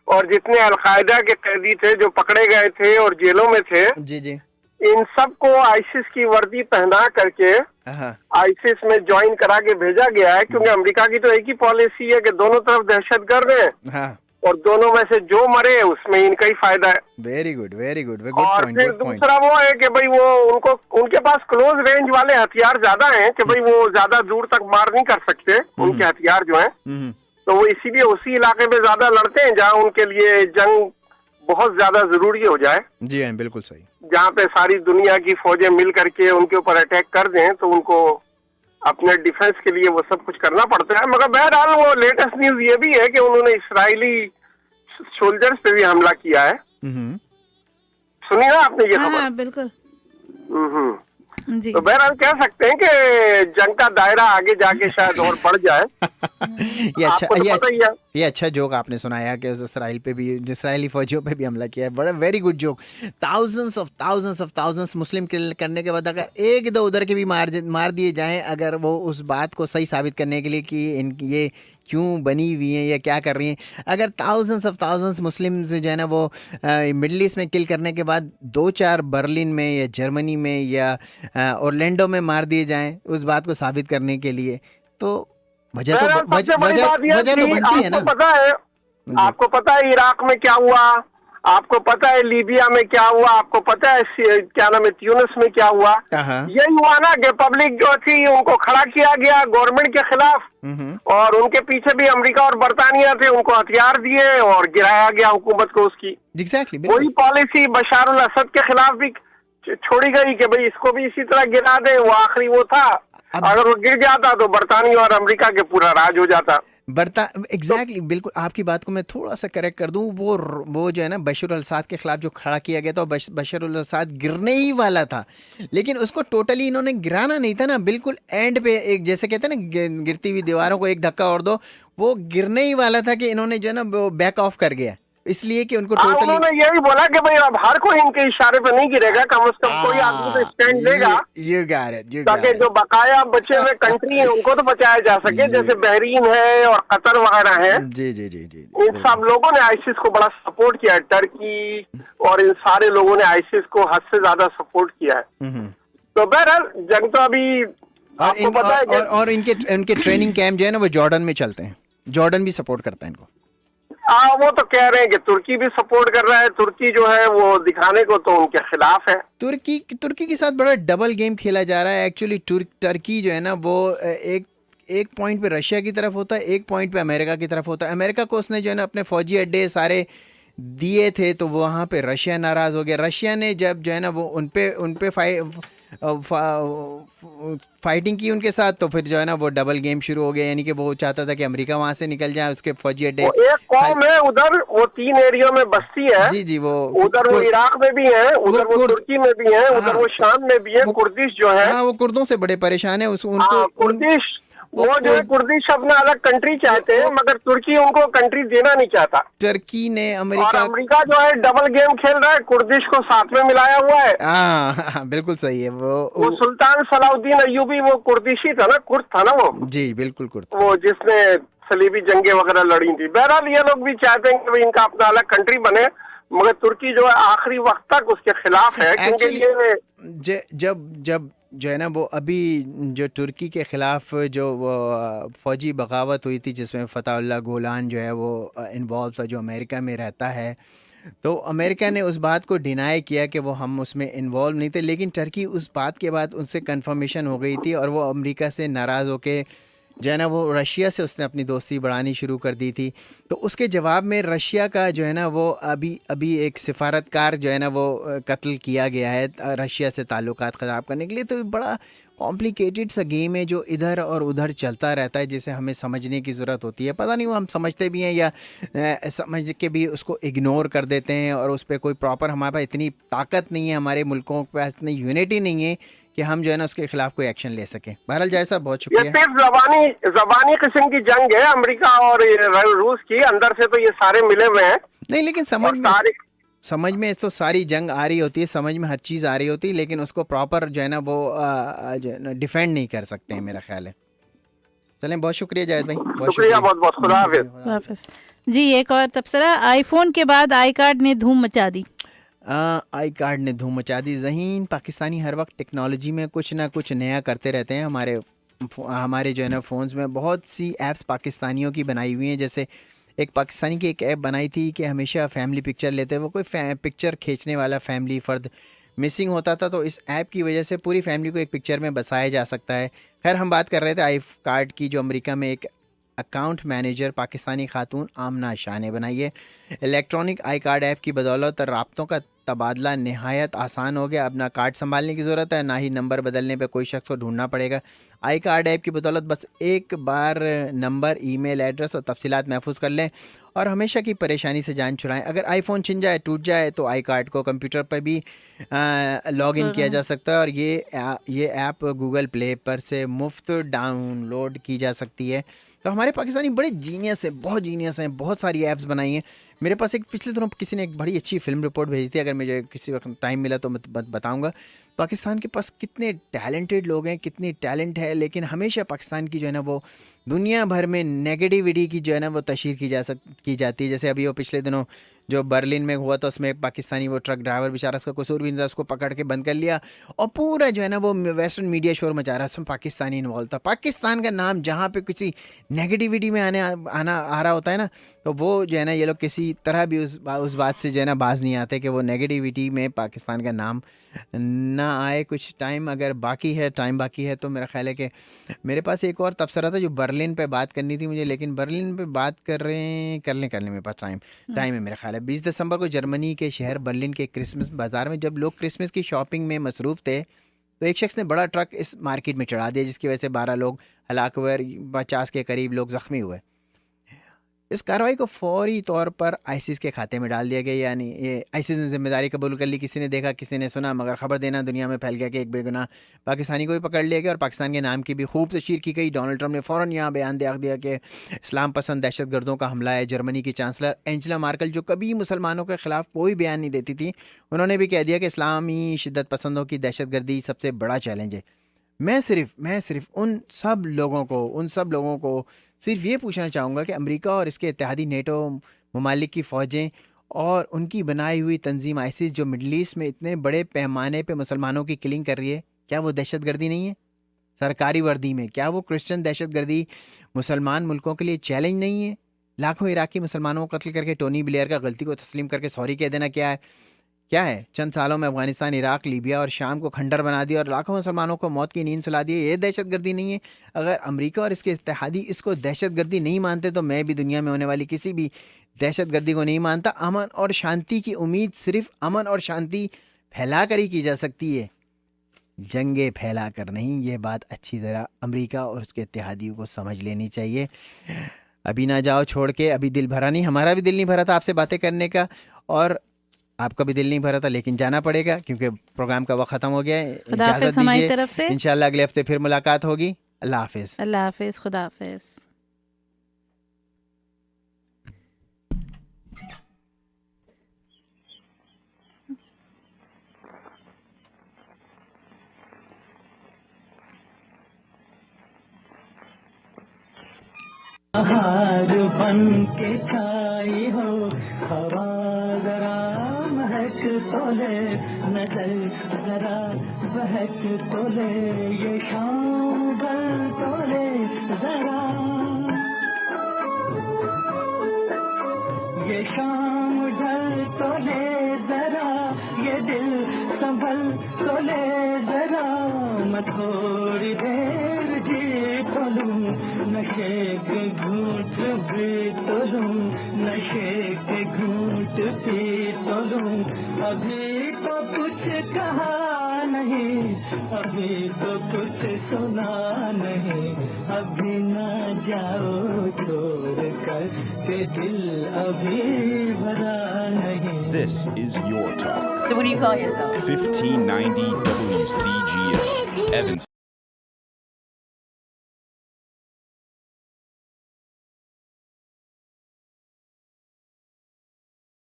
और जितने अलकायदा के कैदी थे जो पकड़े गए थे और जेलों में थे, जी जी, इन सबको आईसिस की वर्दी पहना करके हाँ, आईसिस में ज्वाइन करा के भेजा गया है। क्योंकि अमेरिका की तो एक ही पॉलिसी है कि दोनों तरफ दहशतगर्द हैं, हाँ, और दोनों में से जो मरे उसमें इनका ही फायदा है। वेरी गुड गुड और पॉइंट, फिर गुड पॉइंट। दूसरा वो है कि भाई वो उनके पास क्लोज रेंज वाले हथियार ज्यादा हैं कि भाई वो ज्यादा दूर तक मार नहीं कर सकते उनके हथियार जो हैं, तो वो इसीलिए उसी इलाके में ज्यादा लड़ते हैं जहाँ उनके लिए जंग बहुत ज्यादा जरूरी हो जाए। जी हाँ, बिल्कुल सही। जहाँ पे सारी दुनिया की फौजें मिल करके उनके ऊपर अटैक कर दें तो उनको अपने डिफेंस के लिए वो सब कुछ करना पड़ता है। मगर बहरहाल वो लेटेस्ट न्यूज ये भी है कि उन्होंने इसराइली सोल्जर्स पे भी हमला किया है। सुनी ना आपने ये खबर? हाँ बिल्कुल जी। तो बहरहाल कह सकते हैं कि जंग का दायरा आगे जाके शायद और बढ़ जाए। आपको तो पता ही है। ये अच्छा जोक आपने सुनाया कि इसराइल पे भी, इसराइली फौजियों पे भी हमला किया है। बड़ा वेरी गुड जोक। थाउजेंड्स मुस्लिम किल करने के बाद अगर एक दो उधर के भी मार दिए जाएं, अगर वो उस बात को सही साबित करने के लिए कि ये क्यों बनी हुई हैं या क्या कर रही हैं, अगर थाउजेंड्स मुस्लिम जो है ना वो मिडल ईस्ट में किल करने के बाद 2-4 बर्लिन में या जर्मनी में या ओरलैंडो में मार दिए जाएं उस बात को साबित करने के लिए, तो वजह तो बनती है ना। आपको पता है इराक में क्या हुआ, आपको पता है लीबिया में क्या हुआ, आपको पता है क्या नाम है ट्यूनिस में क्या हुआ। यही हुआ ना कि पब्लिक जो थी उनको खड़ा किया गया गवर्नमेंट के खिलाफ, और उनके पीछे भी अमेरिका और बरतानिया थे, उनको हथियार दिए और गिराया गया हुकूमत को उसकी। एग्जैक्टली वही पॉलिसी बशार अल असद के खिलाफ भी छोड़ी गई कि भाई इसको भी इसी तरह गिरा दे। वो आखिरी वो था, अगर वो गिर जाता तो बरतानिया और अमेरिका के पूरा राज हो जाता। एग्जैक्टली बिल्कुल आपकी बात को मैं थोड़ा सा करेक्ट कर दूं। वो जो है ना बशर अल असद के खिलाफ जो खड़ा किया गया था, बशर अल असद गिरने ही वाला था, लेकिन उसको टोटली इन्होंने गिराना नहीं था ना। बिल्कुल एंड पे एक जैसे कहते हैं ना गिरती हुई दीवारों को एक धक्का और दो, वो गिरने ही वाला था कि इन्होंने जो है ना वो बैक ऑफ कर गया। اس لیے کہ ان کو ٹوٹلی انہوں نے یہی بولا کہ بھائی اب ہر کوئی ان کے اشارے پہ نہیں گرے گا, کم از کم کوئی آدمی تو اسٹینڈ لے گا تاکہ جو بقایا بچے ہوئے کنٹری ہیں ان کو تو بچایا جا سکے, جیسے بحرین ہے اور قطر وغیرہ ہیں. جی جی جی جی ان سب لوگوں نے آئیسس کو بڑا سپورٹ کیا ہے, ٹرکی اور ان سارے لوگوں نے آئیسس کو حد سے زیادہ سپورٹ کیا ہے. تو بہرحال جنگ تو ابھی اور ان کے ٹریننگ کیمپ جو ہے نا وہ جارڈن میں چلتے ہیں, جارڈن بھی سپورٹ کرتا ہے ان کو. وہ تو کہہ رہے ہیں کہ ترکی بھی سپورٹ کر رہا ہے, ترکی جو ہے وہ دکھانے کو تو ان کے خلاف ہے. ترکی کے ساتھ بڑا ڈبل گیم کھیلا جا رہا ہے ایکچولی. ترکی جو ہے نا وہ ایک پوائنٹ پہ رشیا کی طرف ہوتا ہے, ایک پوائنٹ پہ امریکہ کی طرف ہوتا ہے. امریکہ کو اس نے جو ہے نا اپنے فوجی اڈے سارے دیے تھے تو وہاں پہ رشیا ناراض ہو گیا. رشیا نے جب جو ہے نا وہ ان پہ فائٹنگ کی ان کے ساتھ, تو پھر جو ہے نا وہ ڈبل گیم شروع ہو گیا. یعنی کہ وہ چاہتا تھا کہ امریکہ وہاں سے نکل جائے, اس کے فوجی اڈے. ایک قوم ہے ادھر, وہ 3 ایریوں میں بستی ہے. جی جی, وہ ادھر وہ عراق میں بھی ہے, ادھر وہ ترکی میں بھی ہے, ادھر وہ شام میں بھی ہے. کردش جو ہے, ہاں وہ کردوں سے بڑے پریشان ہیں. کردش وہ جو ہے کردش اپنا الگ کنٹری چاہتے ہیں, مگر ترکی ان کو کنٹری دینا نہیں چاہتا. ترکی نے امریکہ جو ہے ڈبل گیم کھیل رہا ہے, کردش کو ساتھ میں ملایا ہوا ہے. ہاں بالکل صحیح ہے. وہ سلطان صلاح الدین ایوبی وہ کردشی تھا نا, کرد تھا نا وہ. جی بالکل کرد, وہ جس نے صلیبی جنگیں وغیرہ لڑی تھی. بہرحال یہ لوگ بھی چاہتے ہیں کہ ان کا اپنا الگ کنٹری بنے, مگر ترکی جو ہے آخری وقت تک اس کے خلاف ہے. کیونکہ جب جو ہے نا وہ ابھی جو ترکی کے خلاف جو وہ فوجی بغاوت ہوئی تھی جس میں فتح اللہ گولان جو ہے وہ انوالو تھا, جو امریکہ میں رہتا ہے, تو امریکہ نے اس بات کو ڈینائی کیا کہ وہ ہم اس میں انوالو نہیں تھے. لیکن ترکی اس بات کے بعد ان سے کنفرمیشن ہو گئی تھی اور وہ امریکہ سے ناراض ہو کے جو ہے نا وہ رشیا سے اس نے اپنی دوستی بڑھانی شروع کر دی تھی. تو اس کے جواب میں رشیا کا جو ہے نا وہ ابھی ایک سفارتکار جو ہے نا وہ قتل کیا گیا ہے رشیا سے تعلقات خراب کرنے کے لیے. تو بڑا کمپلیکیٹڈ سا گیم ہے جو ادھر اور ادھر چلتا رہتا ہے, جسے ہمیں سمجھنے کی ضرورت ہوتی ہے. پتہ نہیں وہ ہم سمجھتے بھی ہیں یا سمجھ کے بھی اس کو اگنور کر دیتے ہیں, اور اس پہ کوئی پراپر ہمارے پاس اتنی طاقت نہیں ہے, ہمارے ملکوں کے پاس اتنی یونٹی نہیں ہے کہ ہم جو ہے نا اس کے خلاف کوئی ایکشن لے سکیں. بہرحال جائے صاحب بہت شکریہ. یہ صرف زبانی قسم کی جنگ ہے امریکہ اور روس کی, اندر سے تو یہ سارے ملے ہوئے ہیں. نہیں لیکن سمجھ میں تو ساری جنگ آ رہی ہوتی ہے, سمجھ میں ہر چیز آ رہی ہوتی ہے, لیکن اس کو پراپر جو ہے نا وہ ڈیفینڈ نہیں کر سکتے ہیں میرا خیال ہے. چلیں بہت شکریہ جاوید بھائی, بہت شکریہ, بہت بہت خدا حافظ. جی ایک اور تبصرہ, آئی فون کے بعد آئی کارڈ نے دھوم مچا دی. آئی کارڈ نے دھوم مچا دی. ذہین پاکستانی ہر وقت ٹیکنالوجی میں کچھ نہ کچھ نیا کرتے رہتے ہیں. ہمارے جو ہے نا فونز میں بہت سی ایپس پاکستانیوں کی بنائی ہوئی ہیں. جیسے ایک پاکستانی کی ایک ایپ بنائی تھی کہ ہمیشہ فیملی پکچر لیتے, وہ کوئی پکچر کھینچنے والا فیملی فرد مسنگ ہوتا تھا, تو اس ایپ کی وجہ سے پوری فیملی کو ایک پکچر میں بسایا جا سکتا ہے. خیر ہم بات کر رہے تھے آئی کارڈ کی, جو امریکہ میں ایک اکاؤنٹ مینیجر پاکستانی خاتون آمنہ شاہ نے بنائی ہے. الیکٹرانک آئی کارڈ ایپ کی بدولت رابطوں کا تبادلہ نہایت آسان ہو گیا. اب نہ کارڈ سنبھالنے کی ضرورت ہے, نہ ہی نمبر بدلنے پہ کوئی شخص کو ڈھونڈنا پڑے گا. آئی کارڈ ایپ کی بدولت بس ایک بار نمبر, ای میل ایڈریس اور تفصیلات محفوظ کر لیں اور ہمیشہ کی پریشانی سے جان چھڑائیں. اگر آئی فون چھن جائے, ٹوٹ جائے, تو آئی کارڈ کو کمپیوٹر پہ بھی لاگ ان کیا جا سکتا ہے, اور یہ ایپ گوگل پلے پر سے مفت ڈاؤن لوڈ کی جا سکتی ہے. تو ہمارے پاکستانی بڑے جینیس ہیں, بہت جینیس ہیں, بہت ساری ایپس بنائی ہیں. میرے پاس ایک پچھلے دنوں کسی نے ایک بڑی اچھی فلم رپورٹ بھیجی تھی, اگر مجھے کسی وقت ٹائم ملا تو میں بتاؤں گا. پاکستان کے پاس کتنے ٹیلنٹڈ لوگ ہیں, کتنی ٹیلنٹ ہے, لیکن ہمیشہ پاکستان کی جو ہے نا وہ دنیا بھر میں نیگیٹیوٹی کی جو ہے نا وہ تشہیر کی جاتی ہے. جیسے ابھی وہ پچھلے دنوں جو برلن میں ہوا تھا, اس میں پاکستانی وہ ٹرک ڈرائیور بیچارہ, اس کا قصور بھی نہیں تھا, اس کو پکڑ کے بند کر لیا, اور پورا جو ہے نا وہ ویسٹرن میڈیا شور مچا رہا ہے, اس میں پاکستانی انوالو تھا. پاکستان کا نام جہاں پہ کسی نیگیٹیوٹی میں آ رہا ہوتا ہے نا, تو وہ جو ہے نا یہ لوگ کسی طرح بھی اس بات سے جو ہے نا باز نہیں آتے کہ وہ نیگیٹیوٹی میں پاکستان کا نام نہ آئے. کچھ ٹائم اگر باقی ہے تو میرا خیال ہے کہ میرے پاس ایک اور تبصرہ تھا جو برلن پہ بات کرنی تھی مجھے, لیکن برلن پہ بات کرنے میرے پاس ٹائم ہے. میرا خیال ہے 20 دسمبر کو جرمنی کے شہر برلن کے کرسمس بازار میں جب لوگ کرسمس کی شاپنگ میں مصروف تھے, تو ایک شخص نے بڑا ٹرک اس مارکیٹ میں چڑھا دیا, جس کی وجہ سے 12 لوگ ہلاک ہوئے, 50 کے قریب لوگ زخمی ہوئے. اس کارروائی کو فوری طور پر آئسس کے کھاتے میں ڈال دیا گیا. یعنی یہ آئسس نے ذمہ داری قبول کر لی, کسی نے دیکھا کسی نے سنا, مگر خبر دینا دنیا میں پھیل گیا کہ ایک بے گناہ پاکستانی کو بھی پکڑ لیا گیا اور پاکستان کے نام کی بھی خوب تشہیر کی گئی. ڈونلڈ ٹرمپ نے فوراً یہاں بیان دیا کہ اسلام پسند دہشت گردوں کا حملہ ہے. جرمنی کی چانسلر اینجلا مارکل, جو کبھی مسلمانوں کے خلاف کوئی بیان نہیں دیتی تھی, انہوں نے بھی کہہ دیا کہ اسلامی شدت پسندوں کی دہشت گردی سب سے بڑا چیلنج ہے. میں صرف ان سب لوگوں کو صرف یہ پوچھنا چاہوں گا کہ امریکہ اور اس کے اتحادی نیٹو ممالک کی فوجیں اور ان کی بنائی ہوئی تنظیم آئسس جو مڈل ایسٹ میں اتنے بڑے پیمانے پہ مسلمانوں کی کلنگ کر رہی ہے, کیا وہ دہشت گردی نہیں ہے سرکاری وردی میں؟ کیا وہ کرسچن دہشت گردی مسلمان ملکوں کے لیے چیلنج نہیں ہے؟ لاکھوں عراقی مسلمانوں کو قتل کر کے ٹونی بلیئر کا غلطی کو تسلیم کر کے سوری کہہ دینا کیا ہے؟ چند سالوں میں افغانستان, عراق, لیبیا اور شام کو کھنڈر بنا دیا اور لاکھوں مسلمانوں کو موت کی نیند سلا دی. یہ دہشت گردی نہیں ہے؟ اگر امریکہ اور اس کے اتحادی اس کو دہشت گردی نہیں مانتے تو میں بھی دنیا میں ہونے والی کسی بھی دہشت گردی کو نہیں مانتا. امن اور شانتی کی امید صرف امن اور شانتی پھیلا کر ہی کی جا سکتی ہے, جنگیں پھیلا کر نہیں. یہ بات اچھی طرح امریکہ اور اس کے اتحادیوں کو سمجھ لینی چاہیے. ابھی نہ جاؤ چھوڑ کے, ابھی دل بھرا نہیں, ہمارا بھی دل نہیں بھرا تھا آپ سے باتیں کرنے کا اور آپ کا بھی دل نہیں بھرا تھا, لیکن جانا پڑے گا کیونکہ پروگرام کا وقت ختم ہو گیا ہے. اجازت دیجیے, انشاءاللہ اگلے ہفتے پھر ملاقات ہوگی. اللہ حافظ. اللہ حافظ. خدا حافظ. ہار بن کے چھائی ہو ہوا, ذرا مہک تو لے, نظر ذرا بہک تو لے, یہ شام ڈل تو لے ذرا, یہ شام ڈل تو لے ذرا, یہ دل سنبھل تو لے ذرا. میں تھوڑی دیر جی تو لوں, نشے کے گھونٹ بھی تو لوں, نشے کے گھونٹ بھی تو لوں. ابھی تو کچھ کہا نہیں, ابھی تو کچھ سنا نہیں, ابھی نہ جاؤ چھوڑ کر کہ دل ابھی بھرا نہیں. This is your talk. So what do you call yourself? 1590 WCGL. Evanston.